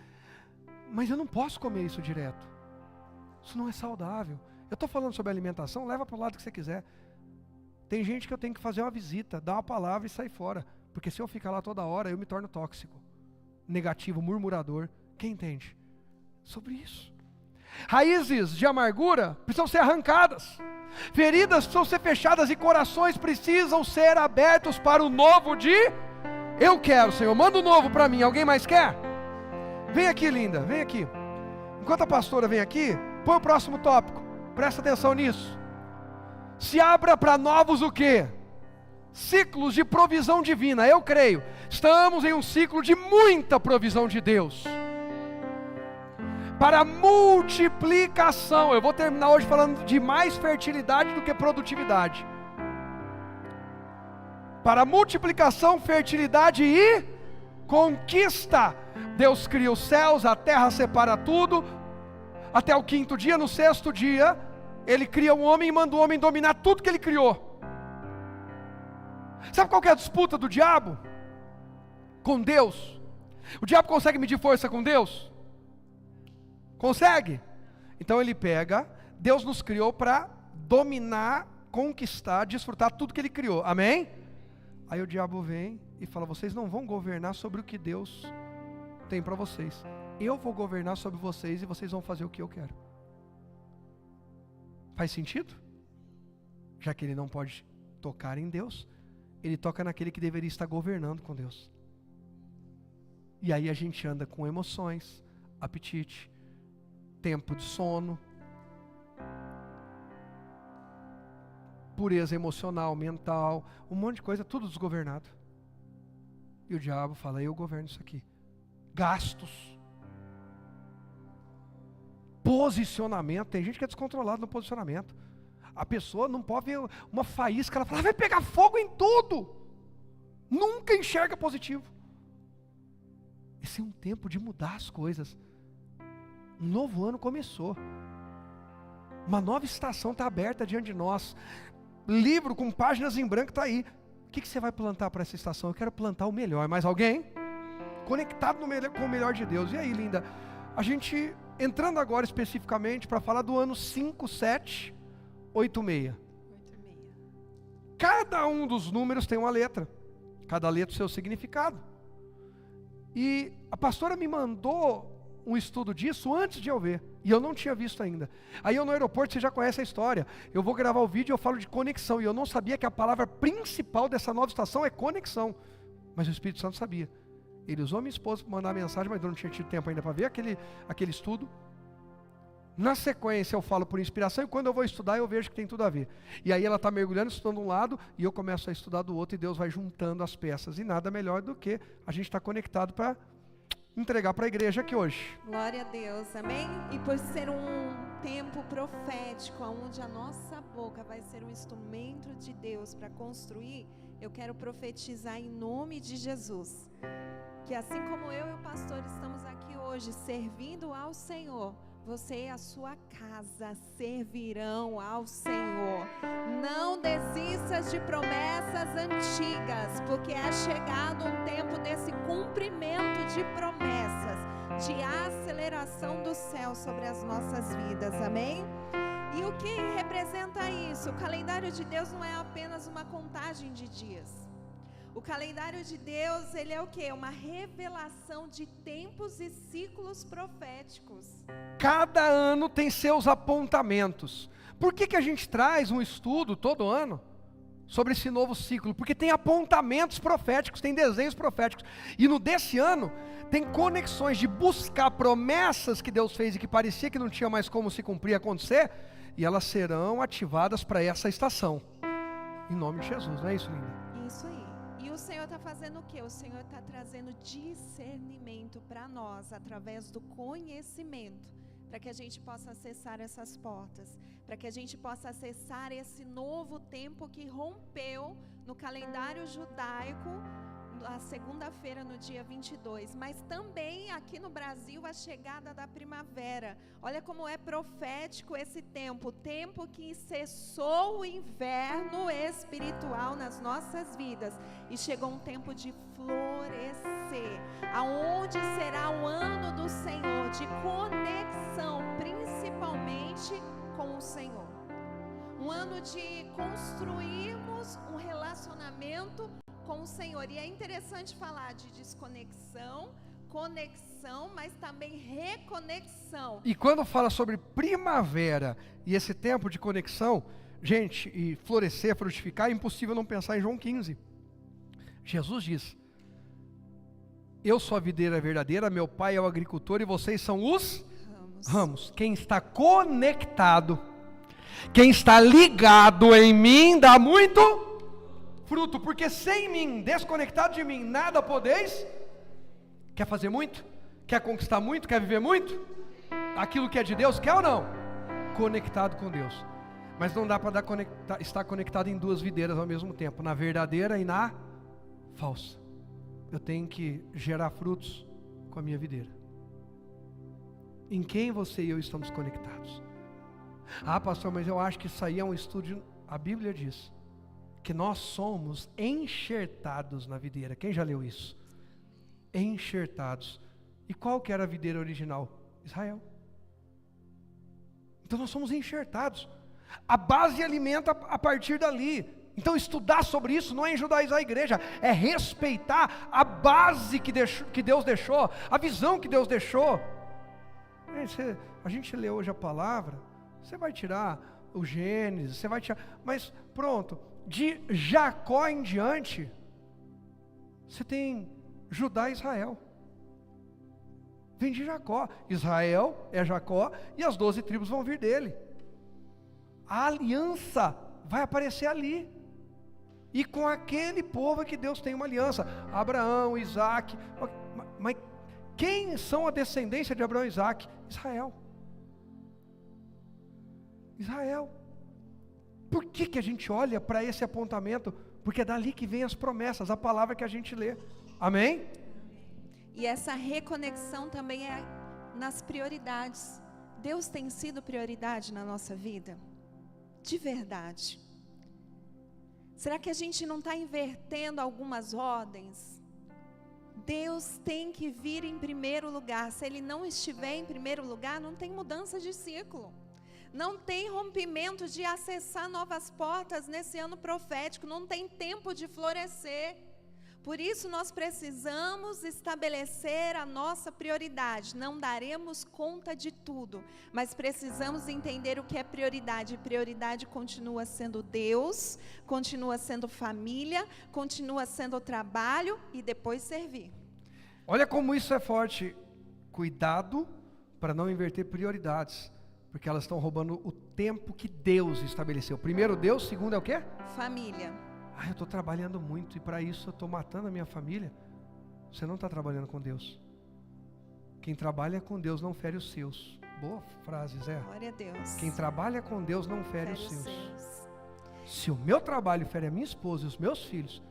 Mas eu não posso comer isso direto. Isso não é saudável. Eu estou falando sobre alimentação, leva para o lado que você quiser. Tem gente que eu tenho que fazer uma visita, dar uma palavra e sair fora. Porque se eu ficar lá toda hora, eu me torno tóxico, negativo, murmurador. Quem entende? Sobre isso. Raízes de amargura precisam ser arrancadas. Feridas precisam ser fechadas e corações precisam ser abertos para o novo de... Eu quero, Senhor, manda o novo para mim. Alguém mais quer? Vem aqui, linda, vem aqui. Enquanto a pastora vem aqui, põe o próximo tópico. Presta atenção nisso. Se abra para novos o quê? Ciclos de provisão divina. Eu creio. Estamos em um ciclo de muita provisão de Deus. Para multiplicação. Eu vou terminar hoje falando de mais fertilidade do que produtividade. Para multiplicação, fertilidade e conquista. Deus cria os céus, a terra separa tudo. Até o 5º dia, no 6º dia, Ele cria o homem e manda o homem dominar tudo que Ele criou. Sabe qual que é a disputa do diabo? Com Deus. O diabo consegue medir força com Deus? Consegue? Então ele pega, Deus nos criou para dominar, conquistar, desfrutar tudo que Ele criou, amém? Aí o diabo vem e fala, vocês não vão governar sobre o que Deus tem para vocês. Eu vou governar sobre vocês e vocês vão fazer o que eu quero. Faz sentido? Já que ele não pode tocar em Deus, ele toca naquele que deveria estar governando com Deus. E aí a gente anda com emoções, apetite, tempo de sono, pureza emocional, mental, um monte de coisa, tudo desgovernado. E o diabo fala, eu governo isso aqui. Gastos, posicionamento, tem gente que é descontrolado no posicionamento. A pessoa não pode ver uma faísca, ela fala, vai pegar fogo em tudo. Nunca enxerga positivo. Esse é um tempo de mudar as coisas. Um novo ano começou. Uma nova estação está aberta diante de nós. Livro com páginas em branco está aí. O que você vai plantar para essa estação? Eu quero plantar o melhor. Mais alguém? Conectado com o melhor de Deus. E aí, linda? A gente, entrando agora especificamente para falar do ano 5786. Cada um dos números tem uma letra. Cada letra o seu significado. E a pastora me mandou um estudo disso antes de eu ver. E eu não tinha visto ainda. Aí eu no aeroporto, você já conhece a história. Eu vou gravar o vídeo e eu falo de conexão. E eu não sabia que a palavra principal dessa nova estação é conexão. Mas o Espírito Santo sabia. Ele usou a minha esposa para mandar mensagem, mas eu não tinha tido tempo ainda para ver aquele estudo. Na sequência eu falo por inspiração e quando eu vou estudar eu vejo que tem tudo a ver. E aí ela está mergulhando, estudando um lado e eu começo a estudar do outro e Deus vai juntando as peças. E nada melhor do que a gente estar conectado para entregar para a igreja aqui hoje. Glória a Deus, amém? E por ser um tempo profético, onde a nossa boca vai ser um instrumento de Deus para construir, eu quero profetizar em nome de Jesus. Que assim como eu e o pastor estamos aqui hoje servindo ao Senhor, você e a sua casa servirão ao Senhor. Não desistas de promessas antigas, porque é chegado um tempo desse cumprimento de promessas, de aceleração do céu sobre as nossas vidas, amém? E o que representa isso? O calendário de Deus não é apenas uma contagem de dias. O calendário de Deus, ele é o quê? Uma revelação de tempos e ciclos proféticos. Cada ano tem seus apontamentos. Por que a gente traz um estudo todo ano sobre esse novo ciclo? Porque tem apontamentos proféticos, tem desenhos proféticos. E no desse ano, tem conexões de buscar promessas que Deus fez e que parecia que não tinha mais como se cumprir, acontecer, e elas serão ativadas para essa estação. Em nome de Jesus, não é isso, linda? Isso aí. E o Senhor está fazendo o quê? O Senhor está trazendo discernimento para nós, através do conhecimento, para que a gente possa acessar essas portas, para que a gente possa acessar esse novo tempo que rompeu no calendário judaico, a segunda-feira no dia 22, mas também aqui no Brasil a chegada da primavera. Olha como é profético esse tempo, o tempo que cessou o inverno espiritual nas nossas vidas e chegou um tempo de florescer, aonde será o ano do Senhor, de conexão, principalmente com o Senhor. Um ano de construirmos um relacionamento com o Senhor. E é interessante falar de desconexão, conexão, mas também reconexão. E quando fala sobre primavera e esse tempo de conexão, gente, e florescer, frutificar, é impossível não pensar em João 15. Jesus diz: eu sou a videira verdadeira, meu pai é o agricultor e vocês são os ramos. Quem está conectado, quem está ligado em mim, dá muito fruto, porque sem mim, desconectado de mim, nada podeis. Quer fazer muito? Quer conquistar muito? Quer viver muito? Aquilo que é de Deus, quer ou não? Conectado com Deus. Mas não dá para estar conectado em duas videiras ao mesmo tempo, na verdadeira e na falsa. Eu tenho que gerar frutos com a minha videira. Em quem você e eu estamos conectados? Ah, pastor, mas eu acho que isso aí é um estudo. A Bíblia diz que nós somos enxertados na videira. Quem já leu isso? Enxertados. E qual que era a videira original? Israel. Então nós somos enxertados. A base alimenta a partir dali. Então estudar sobre isso não é judaizar a igreja, é respeitar a base que Deus deixou, a visão que Deus deixou. A gente lê hoje a palavra, você vai tirar o Gênesis, você vai tirar, mas pronto, de Jacó em diante, você tem Judá e Israel. Vem de Jacó. Israel é Jacó e as 12 tribos vão vir dele. A aliança vai aparecer ali. E com aquele povo é que Deus tem uma aliança. Abraão, Isaac. Mas quem são a descendência de Abraão e Isaac? Israel. Israel. Por que a gente olha para esse apontamento? Porque é dali que vem as promessas, a palavra que a gente lê. Amém? E essa reconexão também é nas prioridades. Deus tem sido prioridade na nossa vida? De verdade. Será que a gente não está invertendo algumas ordens? Deus tem que vir em primeiro lugar. Se Ele não estiver em primeiro lugar, não tem mudança de ciclo. Não tem rompimento de acessar novas portas nesse ano profético. Não tem tempo de florescer. Por isso nós precisamos estabelecer a nossa prioridade. Não daremos conta de tudo, mas precisamos entender o que é prioridade. Prioridade continua sendo Deus, continua sendo família, continua sendo trabalho e depois servir. Olha como isso é forte. Cuidado para não inverter prioridades, porque elas estão roubando o tempo que Deus estabeleceu. Primeiro Deus, segundo é o quê? Família. Eu estou trabalhando muito e para isso eu estou matando a minha família. Você não está trabalhando com Deus. Quem trabalha com Deus não fere os seus. Boa frase, Zé. Glória a Deus. Quem trabalha com Deus não fere os seus. Se o meu trabalho fere a minha esposa e os meus filhos,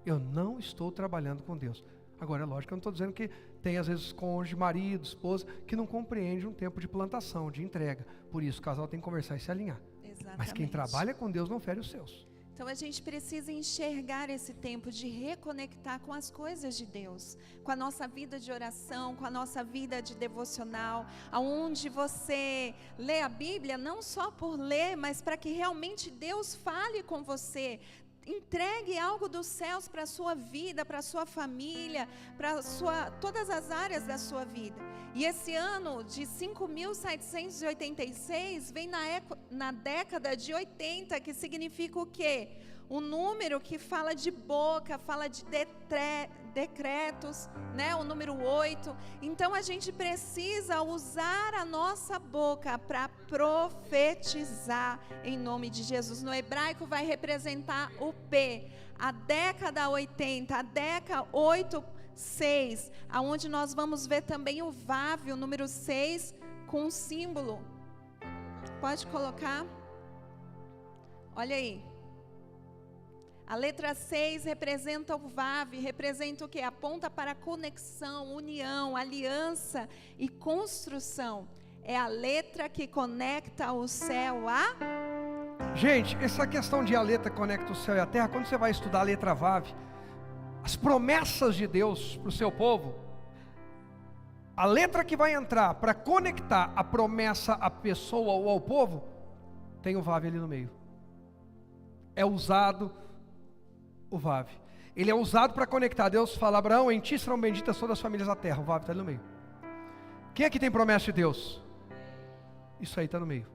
eu não estou trabalhando com Deus. Agora é lógico que eu não estou dizendo que tem às vezes cônjuge, marido, esposa, que não compreende um tempo de plantação, de entrega. Por isso o casal tem que conversar e se alinhar. Exatamente. Mas quem trabalha com Deus não fere os seus. Então a gente precisa enxergar esse tempo de reconectar com as coisas de Deus, com a nossa vida de oração, com a nossa vida de devocional, aonde você lê a Bíblia não só por ler, mas para que realmente Deus fale com você. Entregue algo dos céus para a sua vida, para a sua família, para todas as áreas da sua vida. E esse ano de 5.786 vem na década de 80, que significa o quê? Um número que fala de boca, fala de decretos, né? O número 8. Então a gente precisa usar a nossa boca para profetizar em nome de Jesus. No hebraico vai representar o P, a década 80, a década 86, aonde nós vamos ver também o Vav, o número 6, com um símbolo. Pode colocar? Olha aí. A letra 6 representa o Vav, representa o quê? Aponta para a conexão, união, aliança e construção. É a letra que conecta o céu à... Gente, essa questão de a letra conecta o céu e a terra, quando você vai estudar a letra Vav, as promessas de Deus para o seu povo, a letra que vai entrar para conectar a promessa à pessoa ou ao povo, tem o Vav ali no meio. É usado o Vav. Ele é usado para conectar. Deus fala: Abraão, em ti serão benditas todas as famílias da terra. O Vav está ali no meio. Quem aqui tem promessa de Deus? Isso aí está no meio.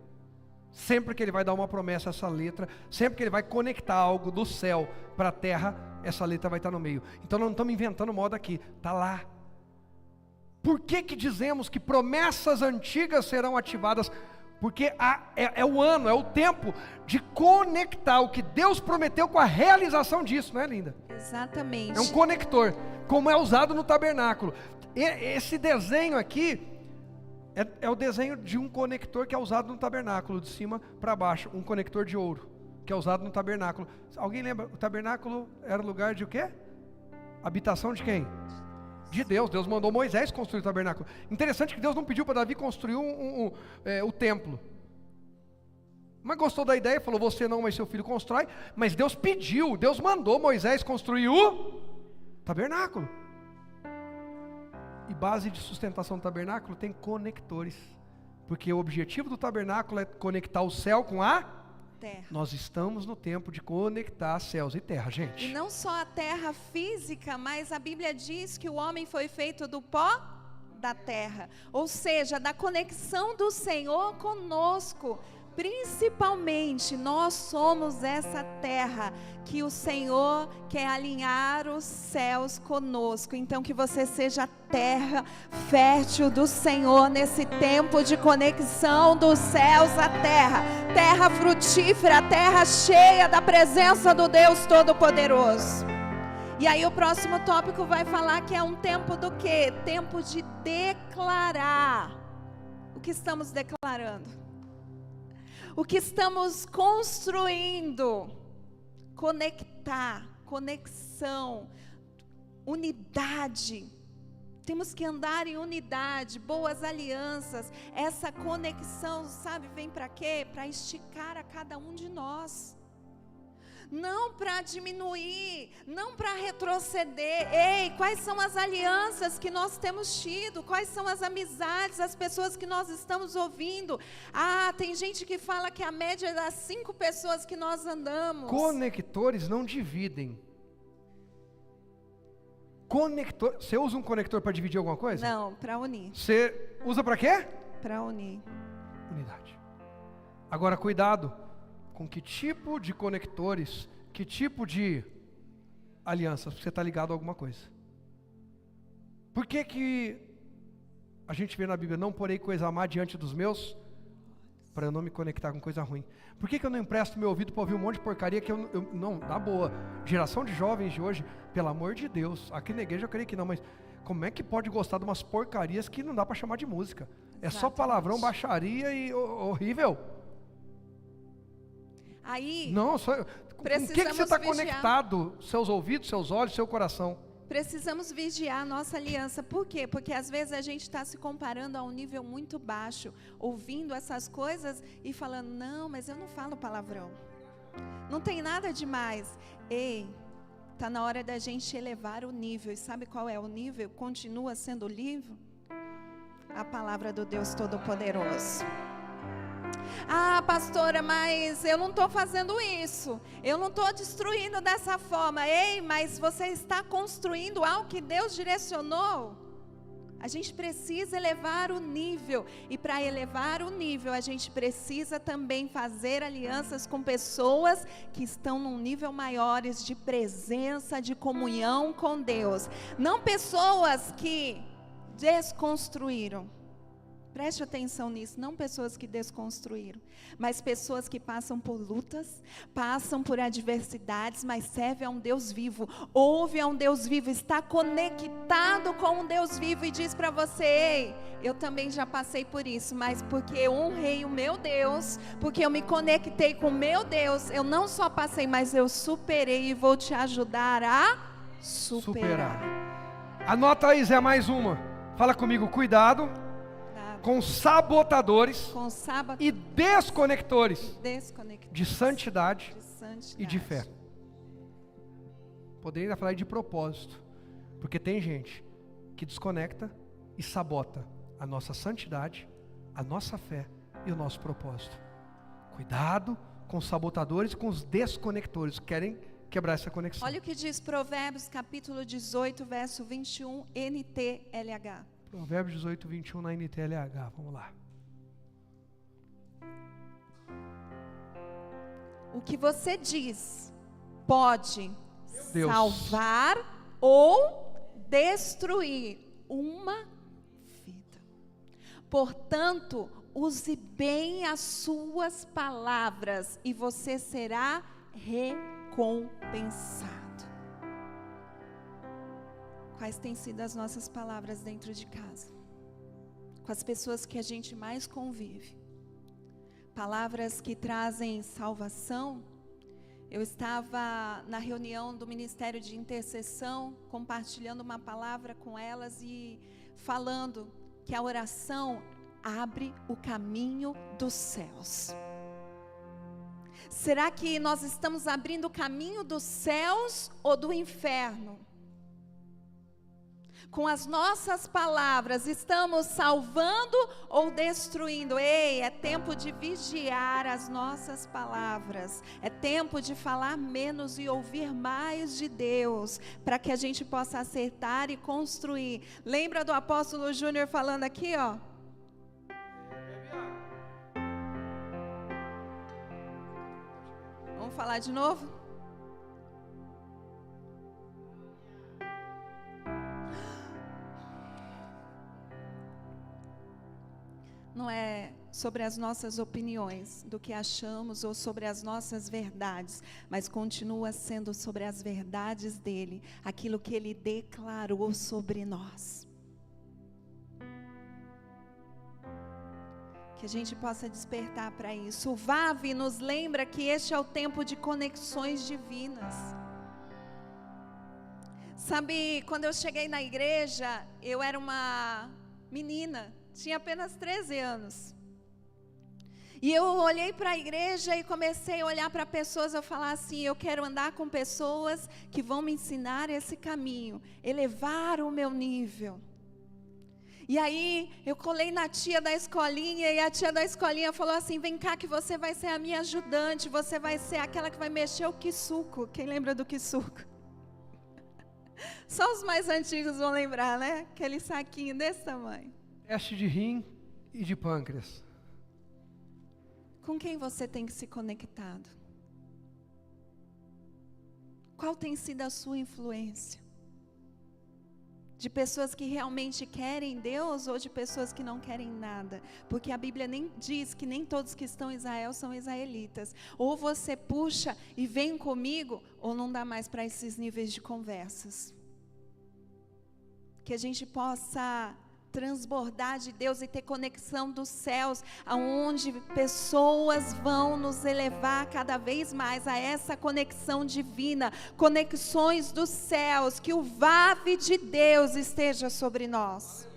Sempre que ele vai dar uma promessa, essa letra, sempre que ele vai conectar algo do céu para a terra, essa letra vai estar no meio. Então nós não estamos inventando moda aqui, está lá. Por que dizemos que promessas antigas serão ativadas? Porque é o ano, é o tempo de conectar o que Deus prometeu com a realização disso, não é, linda? Exatamente. É um conector, como é usado no tabernáculo. Esse desenho aqui é o desenho de um conector que é usado no tabernáculo, de cima para baixo, um conector de ouro, que é usado no tabernáculo. Alguém lembra? O tabernáculo era lugar de o quê? Habitação de quem? De Deus. Deus mandou Moisés construir o tabernáculo. Interessante que Deus não pediu para Davi construir o templo, mas gostou da ideia, falou: você não, mas seu filho constrói. Mas Deus pediu, Deus mandou Moisés construir o tabernáculo. E base de sustentação do tabernáculo tem conectores, porque o objetivo do tabernáculo é conectar o céu com a terra. Nós estamos no tempo de conectar céus e terra, gente. E não só a terra física, mas a Bíblia diz que o homem foi feito do pó da terra, ou seja, da conexão do Senhor conosco. Principalmente nós somos essa terra que o Senhor quer alinhar os céus conosco. Então que você seja a terra fértil do Senhor nesse tempo de conexão dos céus à terra. Terra frutífera, terra cheia da presença do Deus Todo-Poderoso. E aí o próximo tópico vai falar que é um tempo do quê? Tempo de declarar. O que estamos declarando? O que estamos construindo? Conectar, conexão, unidade. Temos que andar em unidade, boas alianças. Essa conexão, sabe, vem para quê? Para esticar a cada um de nós. Não para diminuir, não para retroceder. Ei, quais são as alianças que nós temos tido? Quais são as amizades, as pessoas que nós estamos ouvindo? Ah, tem gente que fala que a média é das 5 pessoas que nós andamos. Conectores não dividem. Conector, você usa um conector para dividir alguma coisa? Não, para unir. Você usa para quê? Para unir. Unidade. Agora cuidado com que tipo de conectores, que tipo de alianças você está ligado a alguma coisa. Por que a gente vê na Bíblia: não porei coisa má diante dos meus, para eu não me conectar com coisa ruim? Por que eu não empresto meu ouvido para ouvir um monte de porcaria que eu não, na boa, geração de jovens de hoje, pelo amor de Deus, aqui na igreja eu creio que não, mas como é que pode gostar de umas porcarias que não dá para chamar de música? É só palavrão, baixaria e horrível. Aí, não, com que você está conectado? Seus ouvidos, seus olhos, seu coração. Precisamos vigiar a nossa aliança. Por quê? Porque às vezes a gente está se comparando a um nível muito baixo, ouvindo essas coisas e falando: não, mas eu não falo palavrão, não tem nada demais. Ei, está na hora da gente elevar o nível. E sabe qual é o nível? Continua sendo o nível? A palavra do Deus Todo-Poderoso. Ah, pastora, mas eu não estou fazendo isso, eu não estou destruindo dessa forma. Ei, mas você está construindo algo que Deus direcionou. A gente precisa elevar o nível, e para elevar o nível a gente precisa também fazer alianças com pessoas que estão num nível maiores de presença, de comunhão com Deus. Não pessoas que desconstruíram, Preste atenção nisso, não pessoas que desconstruíram, mas pessoas que passam por lutas, passam por adversidades, mas servem a um Deus vivo, ouve a um Deus vivo, está conectado com um Deus vivo e diz para você: ei, eu também já passei por isso, mas porque eu honrei o meu Deus, porque eu me conectei com o meu Deus, eu não só passei, mas eu superei e vou te ajudar a superar. Anota aí, Zé, mais uma. Fala comigo, cuidado com sabotadores e desconectores de santidade e de fé. Poderia ainda falar de propósito, porque tem gente que desconecta e sabota a nossa santidade, a nossa fé e o nosso propósito. Cuidado com os sabotadores e com os desconectores que querem quebrar essa conexão. Olha o que diz Provérbios capítulo 18, verso 21, NTLH. Provérbios 18, 21 na NTLH, vamos lá. O que você diz pode salvar ou destruir uma vida. Portanto, use bem as suas palavras e você será recompensado. Quais têm sido as nossas palavras dentro de casa? Com as pessoas que a gente mais convive. Palavras que trazem salvação. Eu estava na reunião do Ministério de Intercessão, compartilhando uma palavra com elas e falando que a oração abre o caminho dos céus. Será que nós estamos abrindo o caminho dos céus ou do inferno? Com as nossas palavras, estamos salvando ou destruindo? Ei, é tempo de vigiar as nossas palavras. É tempo de falar menos e ouvir mais de Deus, para que a gente possa acertar e construir. Lembra do apóstolo Júnior falando aqui, ó? Vamos falar de novo? Não é sobre as nossas opiniões, do que achamos ou sobre as nossas verdades, mas continua sendo sobre as verdades dele, aquilo que ele declarou sobre nós. Que a gente possa despertar para isso. O VAV nos lembra que este é o tempo de conexões divinas. Sabe, quando eu cheguei na igreja, eu era uma menina, tinha apenas 13 anos. E eu olhei para a igreja e comecei a olhar para pessoas, eu falar assim: eu quero andar com pessoas que vão me ensinar esse caminho, elevar o meu nível. E aí eu colei na tia da escolinha, e a tia da escolinha falou assim: vem cá que você vai ser a minha ajudante, você vai ser aquela que vai mexer o quisuco. Quem lembra do quisuco? Só os mais antigos vão lembrar, né? Aquele saquinho desse tamanho. Teste de rim e de pâncreas. Com quem você tem se conectado? Qual tem sido a sua influência? De pessoas que realmente querem Deus ou de pessoas que não querem nada? Porque a Bíblia nem diz que nem todos que estão em Israel são israelitas. Ou você puxa e vem comigo, ou não dá mais para esses níveis de conversas. Que a gente possa transbordar de Deus e ter conexão dos céus, aonde pessoas vão nos elevar cada vez mais a essa conexão divina, conexões dos céus, que o VAV de Deus esteja sobre nós.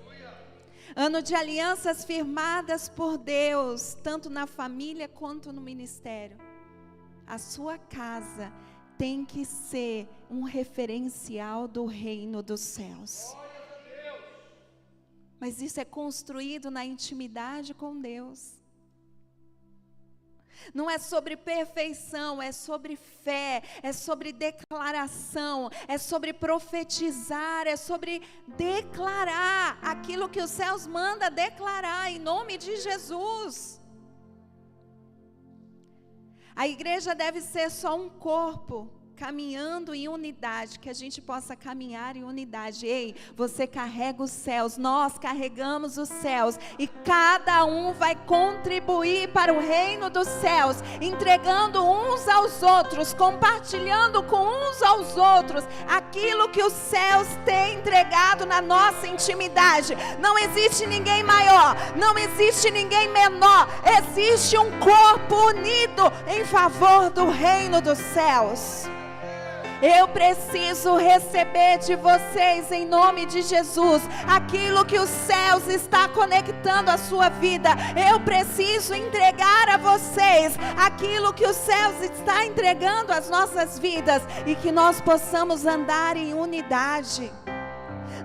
Ano de alianças firmadas por Deus, tanto na família quanto no ministério. A sua casa tem que ser um referencial do reino dos céus. Mas isso é construído na intimidade com Deus. Não é sobre perfeição, é sobre fé, é sobre declaração, é sobre profetizar, é sobre declarar aquilo que os céus mandam declarar em nome de Jesus. A igreja deve ser só um corpo, caminhando em unidade, que a gente possa caminhar em unidade. Ei, você carrega os céus, nós carregamos os céus, e cada um vai contribuir para o reino dos céus, entregando uns aos outros, compartilhando com uns aos outros aquilo que os céus têm entregado na nossa intimidade. Não existe ninguém maior, não existe ninguém menor, existe um corpo unido em favor do reino dos céus. Eu preciso receber de vocês, em nome de Jesus, aquilo que os céus está conectando à sua vida. Eu preciso entregar a vocês aquilo que os céus está entregando às nossas vidas, e que nós possamos andar em unidade.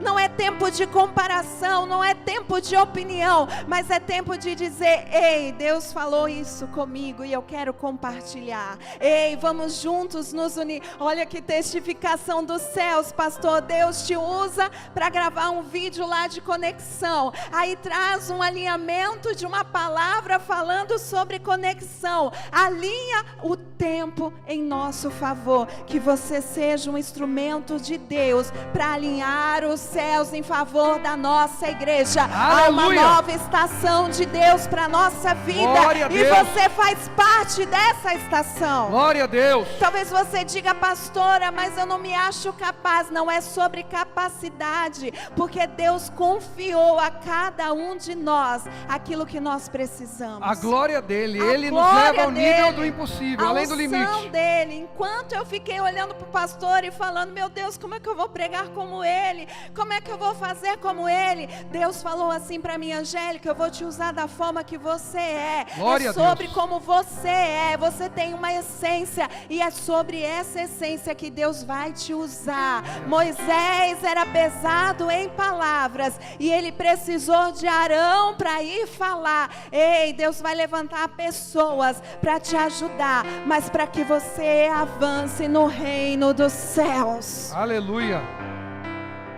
Não é tempo de comparação, não é tempo de opinião, mas é tempo de dizer: ei, Deus falou isso comigo e eu quero compartilhar. Ei, vamos juntos nos unir. Olha que testificação dos céus, pastor. Deus te usa para gravar um vídeo lá de conexão. Aí traz um alinhamento de uma palavra falando sobre conexão. Alinha o tempo em nosso favor. Que você seja um instrumento de Deus para alinhar os céus em favor da nossa igreja. Aleluia. Há uma nova estação de Deus para a nossa vida. Glória a e Deus. você faz parte dessa estação. Glória a Deus. Talvez você diga: pastora, mas eu não me acho capaz. Não é sobre capacidade, porque Deus confiou a cada um de nós aquilo que nós precisamos. A glória dele, A ele nos glória leva ao nível dele, do impossível, a além do unção limite. dele. Enquanto eu fiquei olhando para o pastor e falando: meu Deus, como é que eu vou pregar como ele? Como é que eu vou fazer como ele? Deus falou assim para mim: Angélica, eu vou te usar da forma que você é. Glória É a sobre Deus. como você é. Você tem uma essência, e é sobre essa essência que Deus vai te usar. Moisés era pesado em palavras, e ele precisou de Arão para ir falar. Ei, Deus vai levantar pessoas para te ajudar, mas para que você avance no reino dos céus. Aleluia.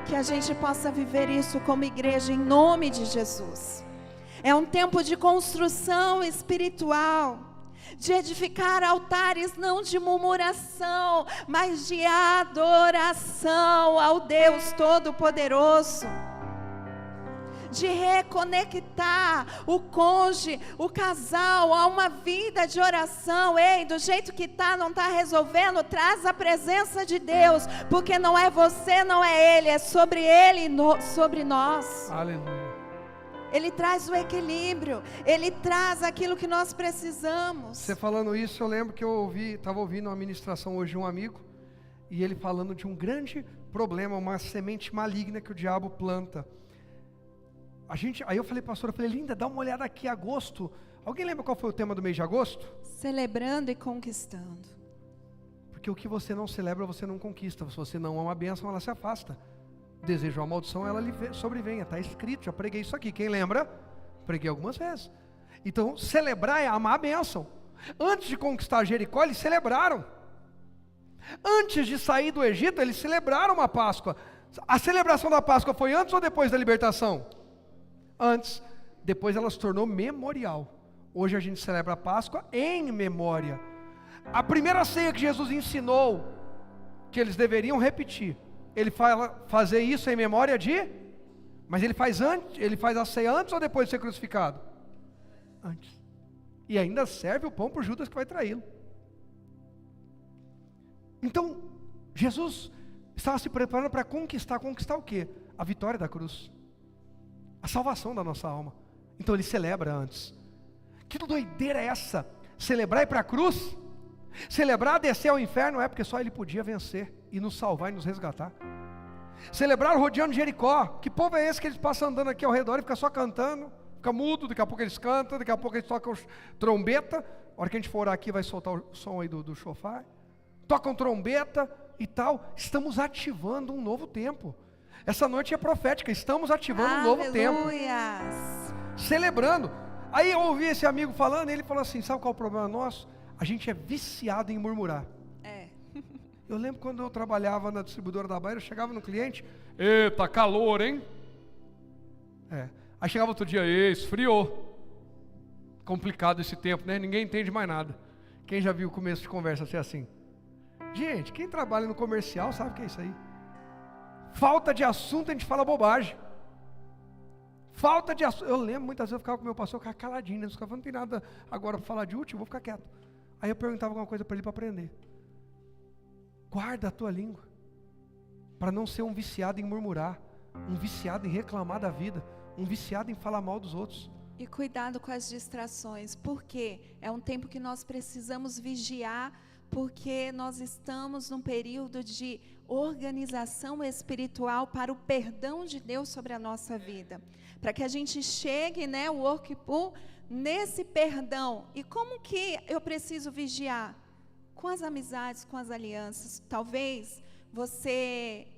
Que a gente possa viver isso como igreja, em nome de Jesus. É um tempo de construção espiritual, de edificar altares, não de murmuração, mas de adoração ao Deus Todo-Poderoso. De reconectar o cônjuge, o casal, a uma vida de oração. Ei, do jeito que está, não está resolvendo, traz a presença de Deus, porque não é você, não é Ele, é sobre Ele e sobre nós. Aleluia. Ele traz o equilíbrio, Ele traz aquilo que nós precisamos. Você falando isso, eu lembro que eu estava ouvindo uma ministração hoje de um amigo, e ele falando de um grande problema, uma semente maligna que o diabo planta. Aí eu falei: pastora, Linda, dá uma olhada aqui, agosto. Alguém lembra qual foi o tema do mês de agosto? Celebrando e conquistando. Porque o que você não celebra, você não conquista. Se você não ama a bênção, ela se afasta. Desejo a maldição, ela lhe sobrevenha. Está escrito, já preguei isso aqui. Quem lembra? Preguei algumas vezes. Então, celebrar é amar a bênção. Antes de conquistar Jericó, eles celebraram. Antes de sair do Egito, eles celebraram a Páscoa. A celebração da Páscoa foi antes ou depois da libertação? Antes. Depois ela se tornou memorial. Hoje a gente celebra a Páscoa em memória. A primeira ceia que Jesus ensinou que eles deveriam repetir, ele fala fazer isso em memória de... Mas ele faz a ceia antes ou depois de ser crucificado? Antes. E ainda serve o pão para o Judas que vai traí-lo. Então, Jesus estava se preparando para conquistar o quê? A vitória da cruz. A salvação da nossa alma. Então ele celebra antes. Que doideira é essa? Celebrar ir para a cruz? Celebrar descer ao inferno é porque só ele podia vencer e nos salvar e nos resgatar. Celebrar rodeando Jericó. Que povo é esse que eles passam andando aqui ao redor e fica só cantando? Fica mudo, daqui a pouco eles cantam, daqui a pouco eles tocam trombeta. A hora que a gente for orar aqui vai soltar o som aí do chofar. Tocam trombeta e tal. Estamos ativando um novo tempo. Essa noite é profética, estamos ativando um novo tempo. Celebrando. Aí eu ouvi esse amigo falando, e ele falou assim: sabe qual é o problema nosso? A gente é viciado em murmurar. Eu lembro quando eu trabalhava na distribuidora da Bayer, eu chegava no cliente: eita, calor, hein? Aí chegava outro dia: esfriou. Complicado esse tempo, né? Ninguém entende mais nada. Quem já viu o começo de conversa ser assim? Gente, quem trabalha no comercial sabe o que é isso aí. Falta de assunto, a gente fala bobagem. Falta de assunto. Eu lembro, muitas vezes eu ficava com o meu pastor, eu ficava caladinho, né? Eu ficava, não tem nada agora para falar de útil, eu vou ficar quieto. Aí eu perguntava alguma coisa para ele para aprender. Guarda a tua língua, para não ser um viciado em murmurar, um viciado em reclamar da vida, um viciado em falar mal dos outros. E cuidado com as distrações, porque é um tempo que nós precisamos vigiar, porque nós estamos num período de organização espiritual para o perdão de Deus sobre a nossa vida. Para que a gente chegue, né, o workpool, nesse perdão. E como que eu preciso vigiar? Com as amizades, com as alianças. Talvez você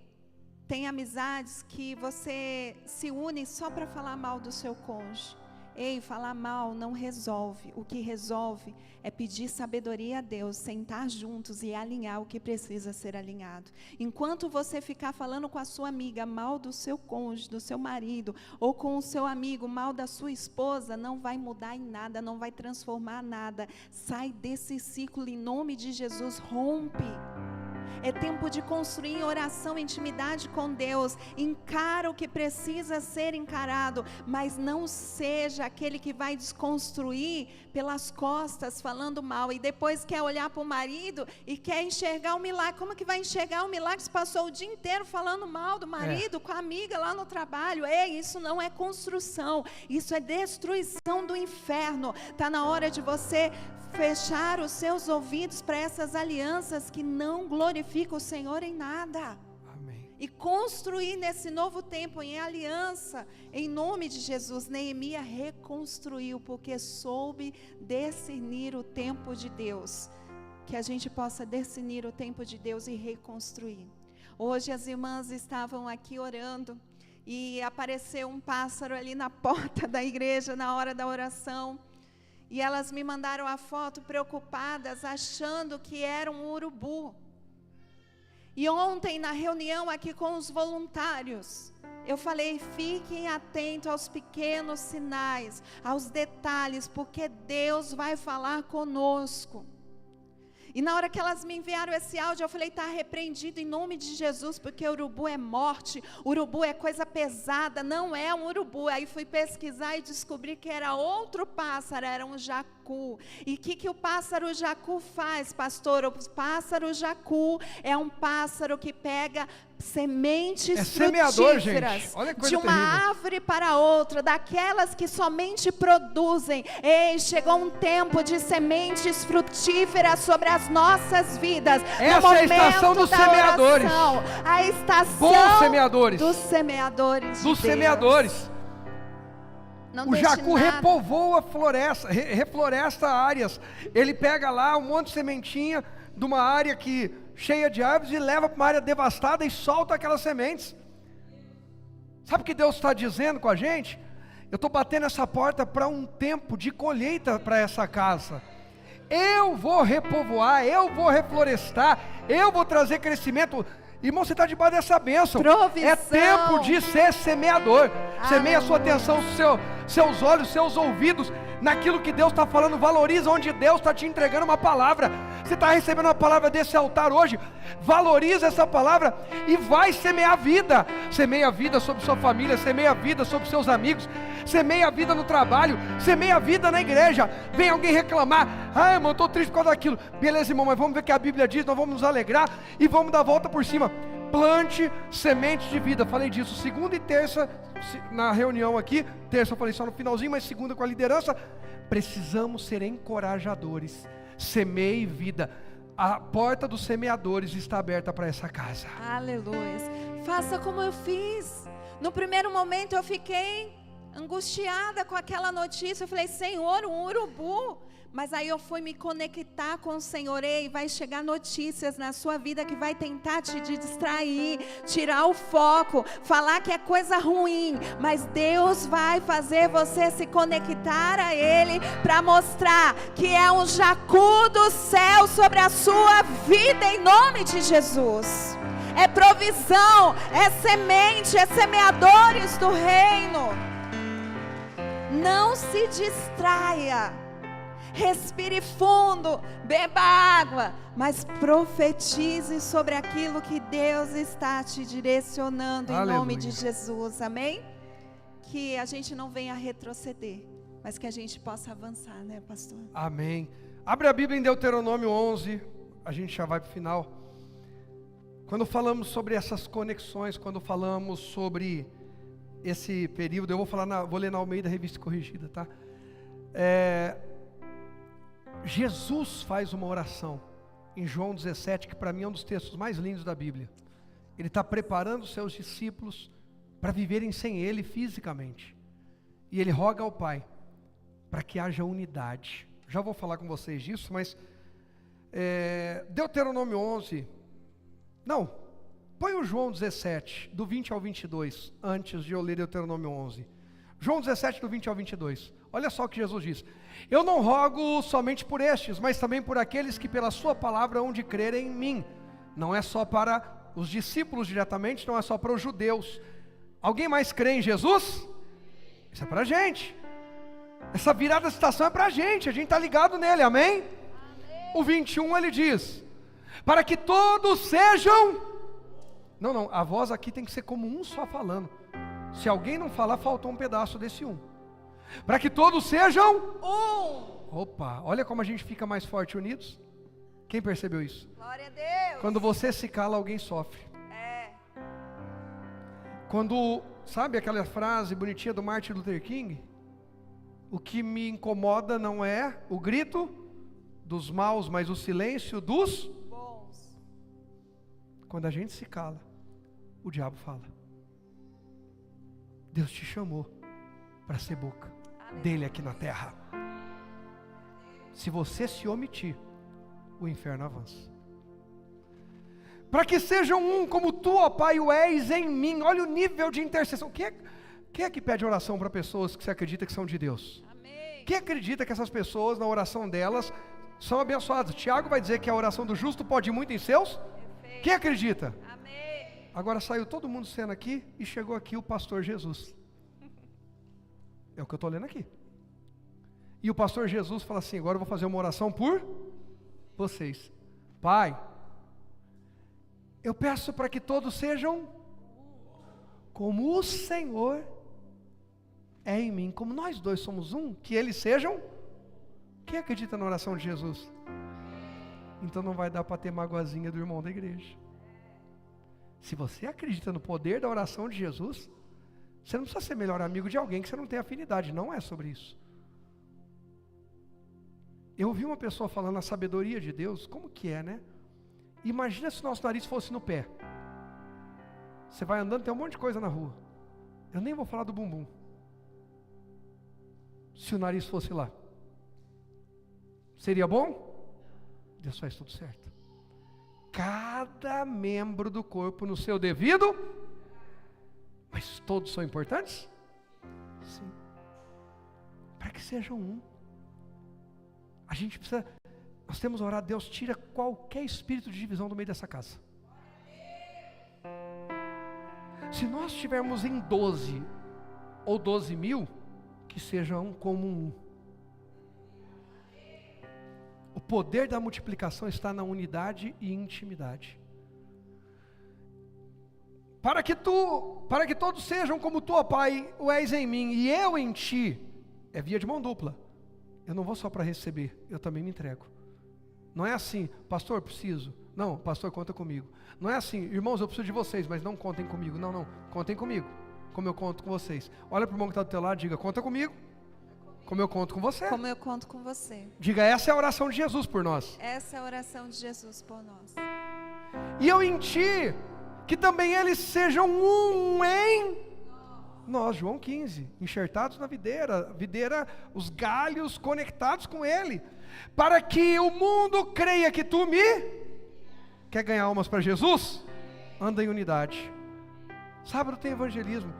tenha amizades que você se une só para falar mal do seu cônjuge. Ei, falar mal não resolve. O que resolve é pedir sabedoria a Deus, sentar juntos e alinhar o que precisa ser alinhado. Enquanto você ficar falando com a sua amiga mal do seu cônjuge, do seu marido, ou com o seu amigo mal da sua esposa, não vai mudar em nada, não vai transformar nada. Sai desse ciclo em nome de Jesus, rompe. É tempo de construir em oração, intimidade com Deus. Encara o que precisa ser encarado, mas não seja aquele que vai desconstruir pelas costas, falando mal, e depois quer olhar para o marido e quer enxergar o milagre. Como que vai enxergar o milagre se passou o dia inteiro falando mal do marido, com a amiga lá no trabalho? Ei, isso não é construção, isso é destruição do inferno. Está na hora de você fechar os seus ouvidos para essas alianças que não glorificam o Senhor em nada. Amém. E construir nesse novo tempo em aliança, em nome de Jesus. Neemias reconstruiu, porque soube discernir o tempo de Deus. Que a gente possa discernir o tempo de Deus e reconstruir. Hoje as irmãs estavam aqui orando e apareceu um pássaro ali na porta da igreja na hora da oração. E elas me mandaram a foto preocupadas, achando que era um urubu. E ontem, na reunião aqui com os voluntários, eu falei, fiquem atentos aos pequenos sinais, aos detalhes, porque Deus vai falar conosco. E na hora que elas me enviaram esse áudio, eu falei, está repreendido em nome de Jesus, porque urubu é morte, urubu é coisa pesada, não é um urubu. Aí fui pesquisar e descobri que era outro pássaro, era um jacu. E o que o pássaro jacu faz, pastor? O pássaro jacu é um pássaro que pega sementes frutíferas, olha que coisa de uma terrível. árvore para outra, daquelas que somente produzem. Ei, chegou um tempo de sementes frutíferas sobre as nossas vidas. Essa é a estação dos semeadores. Oração, a estação Bons semeadores. dos semeadores. Dos de Deus. semeadores. Não O deixe jacu nada. repovoa a floresta, refloresta áreas. Ele pega lá um monte de sementinha de uma área cheia de árvores e leva para uma área devastada e solta aquelas sementes. Sabe o que Deus está dizendo com a gente? Eu estou batendo essa porta para um tempo de colheita para essa casa. Eu vou repovoar, eu vou reflorestar, eu vou trazer crescimento. Irmão, você está debaixo dessa bênção. Provisão. É tempo de ser semeador. Semeia a sua atenção, seus olhos, seus ouvidos naquilo que Deus está falando. Valoriza onde Deus está te entregando uma palavra. Você está recebendo uma palavra desse altar hoje, valoriza essa palavra e vai semear vida. Semeia a vida sobre sua família, semeia a vida sobre seus amigos, semeia a vida no trabalho, semeia a vida na igreja. Vem alguém reclamar, irmão, eu estou triste por causa daquilo. Beleza, irmão, mas vamos ver o que a Bíblia diz, nós vamos nos alegrar e vamos dar a volta por cima. Plante semente de vida. Falei disso segunda e terça na reunião aqui. Terça eu falei só no finalzinho, mas segunda com a liderança. Precisamos ser encorajadores. Semeie vida. A porta dos semeadores está aberta para essa casa. Aleluia. Faça como eu fiz. No primeiro momento eu fiquei angustiada com aquela notícia. Eu falei, Senhor, um urubu. Mas aí eu fui me conectar com o Senhor. Ei, vai chegar notícias na sua vida que vai tentar te distrair, tirar o foco, falar que é coisa ruim. Mas Deus vai fazer você se conectar a Ele para mostrar que é um jacu do céu sobre a sua vida em nome de Jesus. É provisão, é semente, é semeadores do reino. Não se distraia. respire fundo, beba água, mas profetize sobre aquilo que Deus está te direcionando em nome de Jesus, amém? Que a gente não venha retroceder, mas que a gente possa avançar, né, pastor? Amém. Abre a Bíblia em Deuteronômio 11, a gente já vai para o final. Quando falamos sobre essas conexões, quando falamos sobre esse período, eu vou ler na Almeida Revista Corrigida, tá? Jesus faz uma oração em João 17, que para mim é um dos textos mais lindos da Bíblia. Ele está preparando os seus discípulos para viverem sem Ele fisicamente. E Ele roga ao Pai para que haja unidade. Já vou falar com vocês disso, mas Deuteronômio 11, não, põe o João 17, do 20 ao 22, antes de eu ler Deuteronômio 11. João 17, do 20 ao 22, olha só o que Jesus diz: eu não rogo somente por estes, mas também por aqueles que pela sua palavra hão de crer em mim. Não é só para os discípulos diretamente, não é só para os judeus. Alguém mais crê em Jesus? Isso é para a gente. Essa virada de estação é para a gente está ligado nele, amém? Amém? O 21 ele diz: para que todos sejam... Não, a voz aqui tem que ser como um só falando. Se alguém não falar, faltou um pedaço desse um. Para que todos sejam um. Opa, olha como a gente fica mais forte unidos. Quem percebeu isso? Glória a Deus. Quando você se cala, alguém sofre. Quando, sabe aquela frase bonitinha do Martin Luther King? O que me incomoda não é o grito dos maus, mas o silêncio dos bons. Quando a gente se cala, o diabo fala. Deus te chamou para ser boca dele aqui na terra. Se você se omitir, o inferno avança. Para que sejam um como tu, ó Pai, o és em mim. Olha o nível de intercessão. Quem é que pede oração para pessoas que você acredita que são de Deus? Amém. Quem acredita que essas pessoas, na oração delas, são abençoadas? Tiago vai dizer que a oração do justo pode ir muito em seus? Perfeito. Quem acredita? Amém. Agora saiu todo mundo sendo aqui e chegou aqui o pastor Jesus. É o que eu estou lendo aqui. E o pastor Jesus fala assim: agora eu vou fazer uma oração por vocês. Pai, eu peço para que todos sejam como o Senhor é em mim, como nós dois somos um, que eles sejam. Quem acredita na oração de Jesus? Então não vai dar para ter magoazinha do irmão da igreja. Se você acredita no poder da oração de Jesus, você não precisa ser melhor amigo de alguém que você não tem afinidade, não é sobre isso. Eu ouvi uma pessoa falando a sabedoria de Deus, como que é, né? Imagina se o nosso nariz fosse no pé. Você vai andando, tem um monte de coisa na rua. Eu nem vou falar do bumbum. Se o nariz fosse lá, seria bom? Deus faz tudo certo. Cada membro do corpo no seu devido, mas todos são importantes? Sim. Para que sejam um. A gente precisa, nós temos orado, Deus tira qualquer espírito de divisão do meio dessa casa. Se nós estivermos em 12 ou 12 mil, que seja um como um. O poder da multiplicação está na unidade e intimidade. Para que todos sejam como tu, ó Pai, o és em mim e eu em ti. É via de mão dupla. Eu não vou só para receber, eu também me entrego. Não é assim, pastor, preciso. Não, pastor, conta comigo. Não é assim, irmãos, eu preciso de vocês, mas não contem comigo. Não, contem comigo, como eu conto com vocês. Olha para o irmão que está do teu lado e diga: conta comigo, como eu conto com você. Como eu conto com você. Diga: essa é a oração de Jesus por nós. Essa é a oração de Jesus por nós. E eu em ti, que também eles sejam um em nós. João 15, enxertados na videira, os galhos conectados com ele, para que o mundo creia que tu me... Quer ganhar almas para Jesus? Anda em unidade. Sábado tem evangelismo.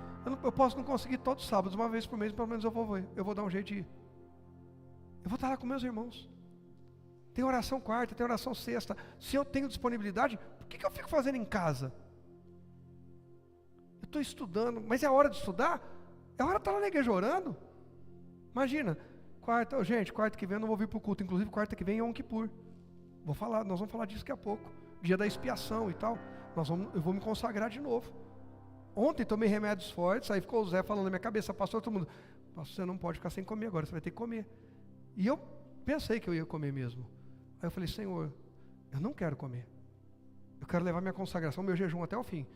Eu posso não conseguir todos os sábados, uma vez por mês, pelo menos eu vou dar um jeito de ir. Eu vou estar lá com meus irmãos. Tem oração quarta, tem oração sexta. Se eu tenho disponibilidade, por que eu fico fazendo em casa? Eu estou estudando, mas é hora de estudar? É hora de estar lá na igreja orando? Imagina, Quarta que vem eu não vou vir para o culto. Inclusive, quarta que vem é Yom Kippur. Nós vamos falar disso daqui a pouco. Dia da expiação e tal. Eu vou me consagrar de novo. Ontem tomei remédios fortes, aí ficou o Zé falando na minha cabeça, pastor, todo mundo, pastor, você não pode ficar sem comer agora, você vai ter que comer. E eu pensei que eu ia comer mesmo. Aí eu falei, Senhor, eu não quero comer. Eu quero levar minha consagração, meu jejum até o fim.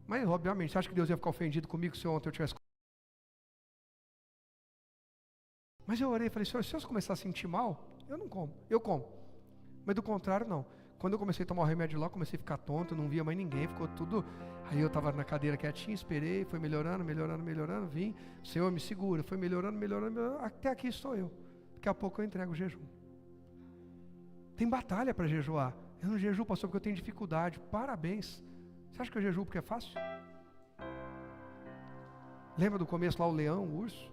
Mas, obviamente, você acha que Deus ia ficar ofendido comigo se ontem eu tivesse comido? Mas eu orei e falei, Senhor, se eu começar a sentir mal, eu não como, eu como. Mas do contrário, não. Quando eu comecei a tomar o remédio lá, comecei a ficar tonto, não via mais ninguém, ficou tudo... Aí eu estava na cadeira quietinho, esperei, foi melhorando, vim, Senhor me segura, foi melhorando, até aqui estou eu. Daqui a pouco eu entrego o jejum. Tem batalha para jejuar. Eu não jejuo, pastor, porque eu tenho dificuldade. Parabéns. Você acha que eu jejuo porque é fácil? Lembra do começo lá, o leão, o urso?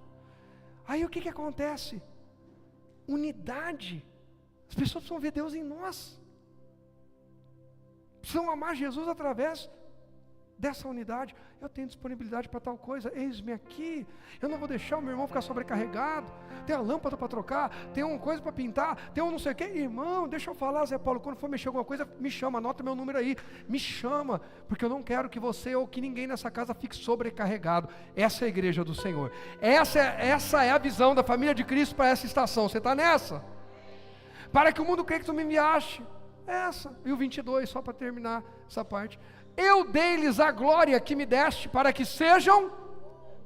Aí o que acontece? Unidade. As pessoas precisam ver Deus em nós. Precisam amar Jesus através dessa unidade. Eu tenho disponibilidade para tal coisa, eis-me aqui. Eu não vou deixar o meu irmão ficar sobrecarregado. Tem a lâmpada para trocar, tem uma coisa para pintar, tem um não sei o que. Irmão, deixa eu falar, Zé Paulo, quando for mexer alguma coisa, me chama, anota meu número aí, me chama, porque eu não quero que você ou que ninguém nessa casa fique sobrecarregado. Essa é a igreja do Senhor. Essa é a visão da família de Cristo para essa estação. Você está nessa? Para que o mundo creia que tu me enviaste. Essa, e o 22, só para terminar essa parte. Eu dei-lhes a glória que me deste, para que sejam...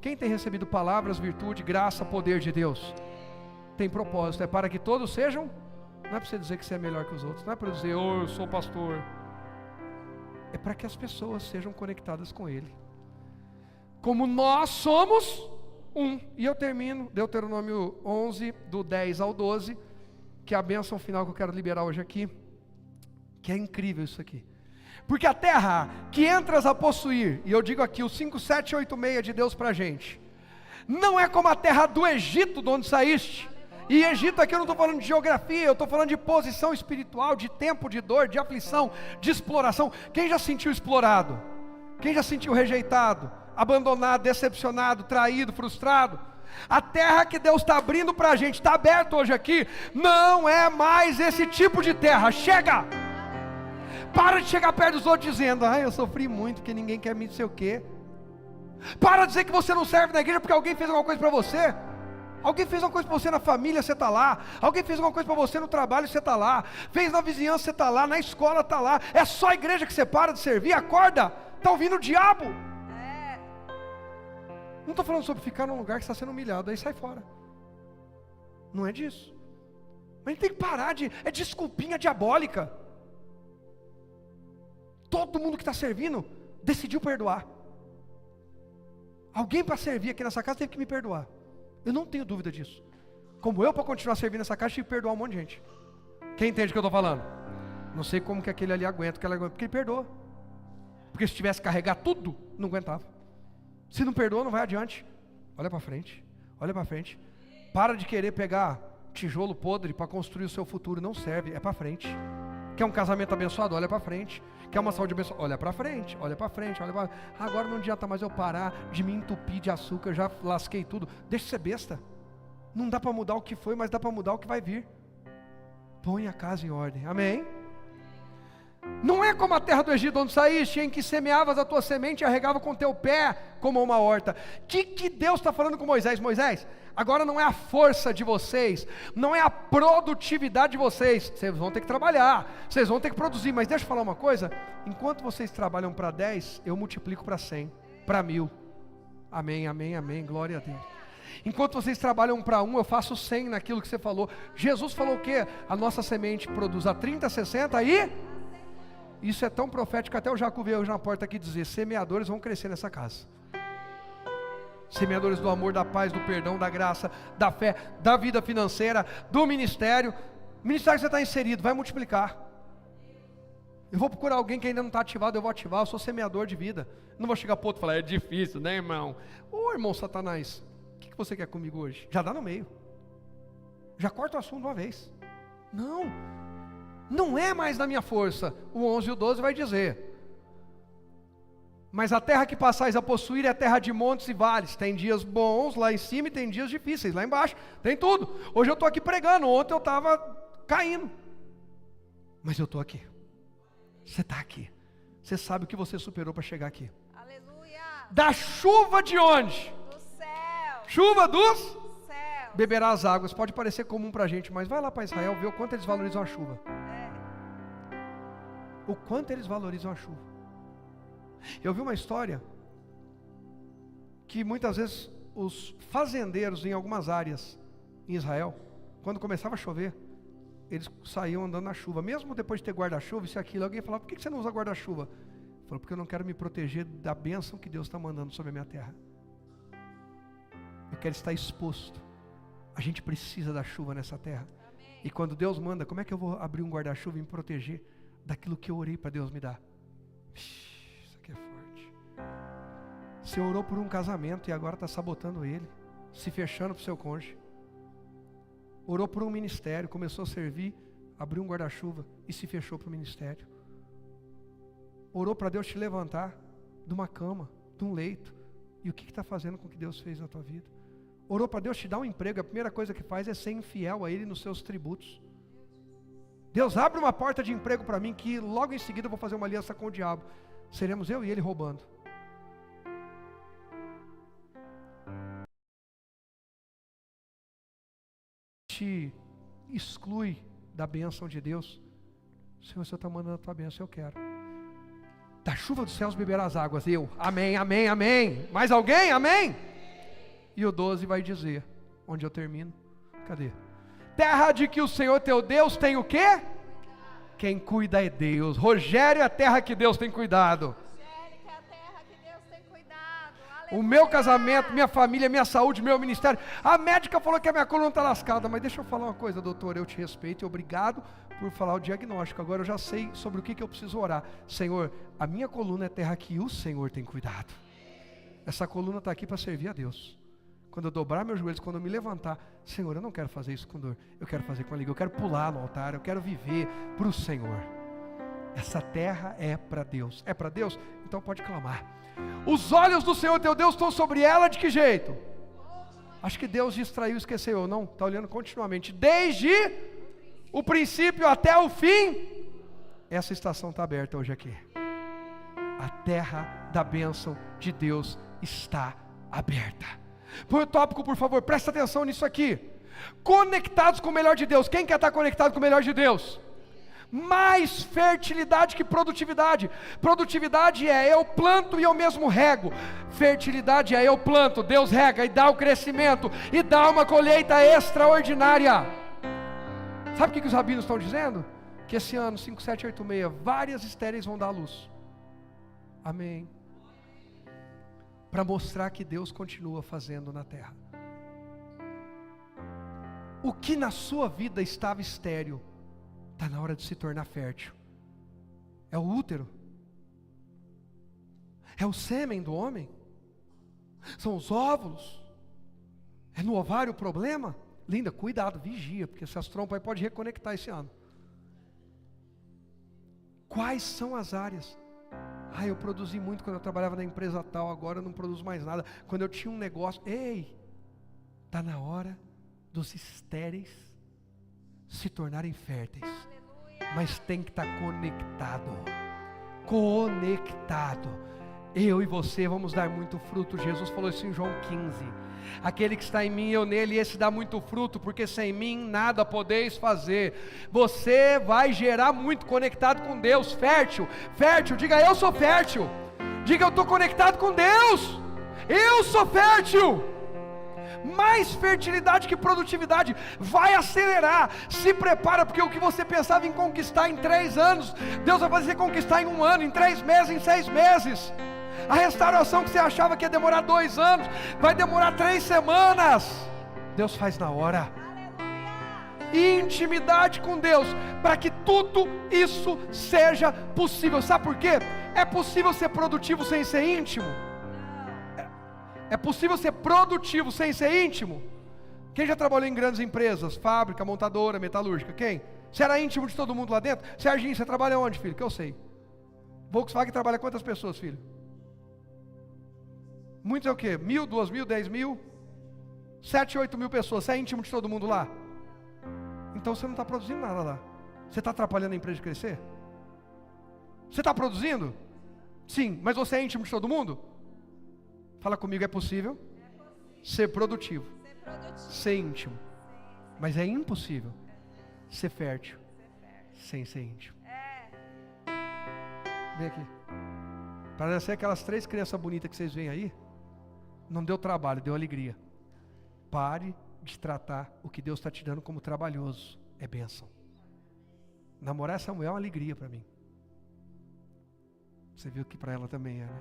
Quem tem recebido palavras, virtude, graça, poder de Deus? Tem propósito, é para que todos sejam... Não é para você dizer que você é melhor que os outros, não é para dizer, eu sou pastor. É para que as pessoas sejam conectadas com Ele. Como nós somos um. E eu termino, Deuteronômio 11, do 10 ao 12, que é a bênção final que eu quero liberar hoje aqui. Que é incrível isso aqui. Porque a terra que entras a possuir, e eu digo aqui o 5, 7, 8, 6 de Deus para a gente, não é como a terra do Egito, de onde saíste. E Egito aqui eu não estou falando de geografia, eu estou falando de posição espiritual, de tempo, de dor, de aflição, de exploração. Quem já sentiu explorado? Quem já sentiu rejeitado, abandonado, decepcionado, traído, frustrado? A terra que Deus está abrindo para a gente, está aberto hoje aqui, não é mais esse tipo de terra. Chega! Para de chegar perto dos outros dizendo, eu sofri muito porque ninguém quer me dizer o quê. Para de dizer que você não serve na igreja porque alguém fez alguma coisa para você. Alguém fez uma coisa para você na família, você está lá. Alguém fez alguma coisa para você no trabalho, você está lá. Fez na vizinhança, você está lá. Na escola, está lá. É só a igreja que você para de servir. Acorda, está ouvindo o diabo. Não estou falando sobre ficar num lugar que está sendo humilhado, aí sai fora. Não é disso. Mas a gente tem que parar é desculpinha diabólica. Todo mundo que está servindo decidiu perdoar. Alguém para servir aqui nessa casa teve que me perdoar. Eu não tenho dúvida disso. Como eu para continuar servindo nessa casa tive que perdoar um monte de gente. Quem entende o que eu estou falando? Não sei como que aquele ali aguenta, porque ele perdoa. Porque se tivesse que carregar tudo, não aguentava. Se não perdoa, não vai adiante. Olha para frente, olha para frente. Para de querer pegar tijolo podre para construir o seu futuro, não serve, é para frente. Quer um casamento abençoado? Olha para frente. Quer uma saúde abençoada? Olha para frente, olha para frente, olha para... Agora não adianta mais eu parar de me entupir de açúcar, eu já lasquei tudo. Deixa de ser besta. Não dá para mudar o que foi, mas dá para mudar o que vai vir. Põe a casa em ordem, amém? Não é como a terra do Egito onde saíste, em que semeavas a tua semente e arregava com teu pé como uma horta. Que Deus está falando com Moisés? Moisés, agora não é a força de vocês, não é a produtividade de vocês. Vocês vão ter que trabalhar, vocês vão ter que produzir. Mas deixa eu falar uma coisa, enquanto vocês trabalham para 10, eu multiplico para 100, para 1000. Amém, amém, amém, glória a Deus. Enquanto vocês trabalham para 1, eu faço 100 naquilo que você falou. Jesus falou o quê? A nossa semente produz a 30, 60 e... Isso é tão profético que até o Jacu veio hoje na porta aqui dizer, semeadores vão crescer nessa casa. Semeadores do amor, da paz, do perdão, da graça, da fé, da vida financeira, do ministério. O ministério que você está inserido, vai multiplicar. Eu vou procurar alguém que ainda não está ativado, eu vou ativar, eu sou semeador de vida. Não vou chegar para o outro e falar, é difícil, né, irmão? Ô, irmão Satanás, o que você quer comigo hoje? Já dá no meio. Já corta o assunto uma vez. Não é mais na minha força. O 11 e o 12 vai dizer. Mas a terra que passais a possuir é terra de montes e vales. Tem dias bons lá em cima e tem dias difíceis lá embaixo. Tem tudo. Hoje eu estou aqui pregando, ontem eu estava caindo. Mas eu estou aqui. Você está aqui. Você sabe o que você superou para chegar aqui. Aleluia. Da chuva de onde? Do céu. Chuva dos? Céu. Beberá as águas. Pode parecer comum para a gente, mas vai lá para Israel ver o quanto eles valorizam a chuva. O quanto eles valorizam a chuva. Eu vi uma história que muitas vezes os fazendeiros em algumas áreas em Israel, quando começava a chover, eles saíam andando na chuva, mesmo depois de ter guarda-chuva, isso e aquilo. Alguém falava: por que você não usa guarda-chuva? Falou: porque eu não quero me proteger da bênção que Deus está mandando sobre a minha terra. Eu quero estar exposto. A gente precisa da chuva nessa terra. Amém. E quando Deus manda, como é que eu vou abrir um guarda-chuva e me proteger daquilo que eu orei para Deus me dar? Isso aqui é forte. Você orou por um casamento e agora está sabotando ele, se fechando para o seu cônjuge. Orou por um ministério, começou a servir, abriu um guarda-chuva e se fechou para o ministério. Orou para Deus te levantar de uma cama, de um leito, e o que está fazendo com o que Deus fez na tua vida? Orou para Deus te dar um emprego, a primeira coisa que faz é ser infiel a Ele nos seus tributos. Deus abre uma porta de emprego para mim, que logo em seguida eu vou fazer uma aliança com o diabo. Seremos eu e ele roubando. Te exclui da bênção de Deus. Senhor, o Senhor está mandando a tua bênção, eu quero. Da chuva dos céus beberá as águas. Eu, amém, amém, amém. Mais alguém? Amém? E o 12 vai dizer, onde eu termino. Cadê? Terra de que o Senhor teu Deus tem o quê? Quem cuida é Deus. Rogério é a terra que Deus tem cuidado. O meu casamento, minha família, minha saúde, meu ministério. A médica falou que a minha coluna está lascada, mas deixa eu falar uma coisa, doutor, eu te respeito e obrigado por falar o diagnóstico. Agora eu já sei sobre o que eu preciso orar. Senhor, a minha coluna é terra que o Senhor tem cuidado. Essa coluna está aqui para servir a Deus. Quando eu dobrar meus joelhos, quando eu me levantar, Senhor, eu não quero fazer isso com dor, eu quero fazer com alegria, eu quero pular no altar, eu quero viver para o Senhor. Essa terra é para Deus. É para Deus? Então pode clamar. Os olhos do Senhor teu Deus estão sobre ela de que jeito? Acho que Deus distraiu, esqueceu, não? Está olhando continuamente, desde o princípio até o fim. Essa estação está aberta hoje aqui. A terra da bênção de Deus está aberta. Põe o tópico, por favor, presta atenção nisso aqui. Conectados com o melhor de Deus. Quem quer estar conectado com o melhor de Deus? Mais fertilidade que produtividade. Produtividade é eu planto e eu mesmo rego. Fertilidade é eu planto, Deus rega e dá o crescimento e dá uma colheita extraordinária. Sabe o que os rabinos estão dizendo? Que esse ano 5786 várias estéreis vão dar à luz. Amém. Para mostrar que Deus continua fazendo na terra. O que na sua vida estava estéril está na hora de se tornar fértil. É o útero, é o sêmen do homem, são os óvulos, é no ovário o problema. Linda, cuidado, vigia, porque essas trompas aí podem reconectar esse ano. Quais são as áreas? Eu produzi muito quando eu trabalhava na empresa tal, agora eu não produzo mais nada. Quando eu tinha um negócio, está na hora dos estéreis se tornarem férteis. Mas tem que estar conectado. Conectado. Eu e você vamos dar muito fruto. Jesus falou isso em João 15. Aquele que está em mim, eu nele, esse dá muito fruto, porque sem mim nada podeis fazer. Você vai gerar muito conectado com Deus. Fértil, fértil, diga eu sou fértil. Diga eu estou conectado com Deus. Eu sou fértil. Mais fertilidade que produtividade. Vai acelerar. Se prepara, porque o que você pensava em conquistar em 3 anos, Deus vai fazer conquistar em 1 ano, em 3 meses, em 6 meses. A restauração que você achava que ia demorar 2 anos, vai demorar 3 semanas. Deus faz na hora. Intimidade com Deus, para que tudo isso seja possível. Sabe por quê? É possível ser produtivo sem ser íntimo? É possível ser produtivo sem ser íntimo? Quem já trabalhou em grandes empresas? Fábrica, montadora, metalúrgica? Quem? Você era íntimo de todo mundo lá dentro? Serginho, você trabalha onde, filho? Que eu sei. Volkswagen trabalha quantas pessoas, filho? Muitos é o quê? 1.000, 2.000, 10.000? 7, 8 mil pessoas. Você é íntimo de todo mundo lá? Então você não está produzindo nada lá. Você está atrapalhando a empresa de crescer? Você está produzindo? Sim, mas você é íntimo de todo mundo? Fala comigo, é possível ser produtivo, ser íntimo, mas é impossível ser fértil sem ser íntimo. Vem aqui. Para nascer aquelas 3 crianças bonitas que vocês veem aí, não deu trabalho, deu alegria. Pare de tratar o que Deus está te dando como trabalhoso. É bênção. Namorar Samuel é uma alegria para mim. Você viu que para ela também é, né?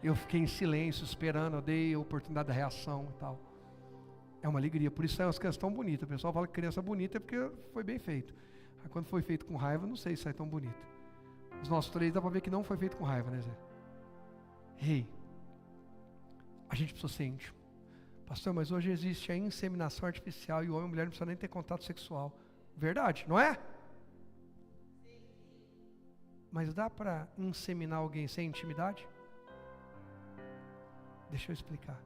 Eu fiquei em silêncio, esperando, eu dei a oportunidade da reação e tal. É uma alegria, por isso é umas crianças tão bonitas. O pessoal fala que criança bonita é porque foi bem feito. Aí quando foi feito com raiva, não sei se sai tão bonito. Os nossos 3 dá para ver que não foi feito com raiva, né, Zé? Ei, a gente precisa ser íntimo. Pastor, mas hoje existe a inseminação artificial e o homem e a mulher não precisam nem ter contato sexual. Verdade, não é? Mas dá para inseminar alguém sem intimidade? Deixa eu explicar.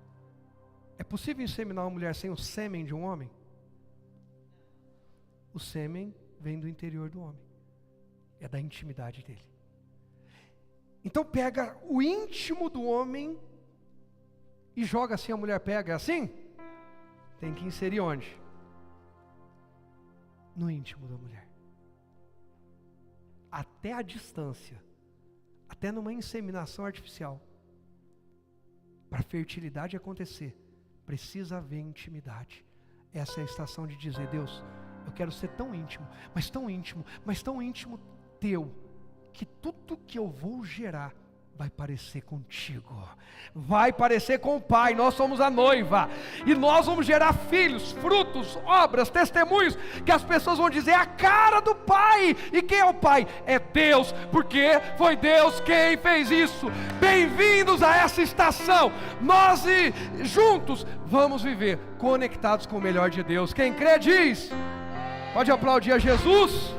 É possível inseminar uma mulher sem o sêmen de um homem? O sêmen vem do interior do homem. É da intimidade dele. Então pega o íntimo do homem e joga assim, a mulher pega, é assim? Tem que inserir onde? No íntimo da mulher. Até a distância, até numa inseminação artificial, para a fertilidade acontecer, precisa haver intimidade. Essa é a estação de dizer, Deus, eu quero ser tão íntimo, mas tão íntimo, mas tão íntimo teu, que tudo que eu vou gerar vai parecer contigo, vai parecer com o Pai. Nós somos a noiva, e nós vamos gerar filhos, frutos, obras, testemunhos, que as pessoas vão dizer, a cara do Pai. E quem é o Pai? É Deus, porque foi Deus quem fez isso. Bem-vindos a essa estação. Nós juntos vamos viver conectados com o melhor de Deus. Quem crê diz, pode aplaudir a Jesus.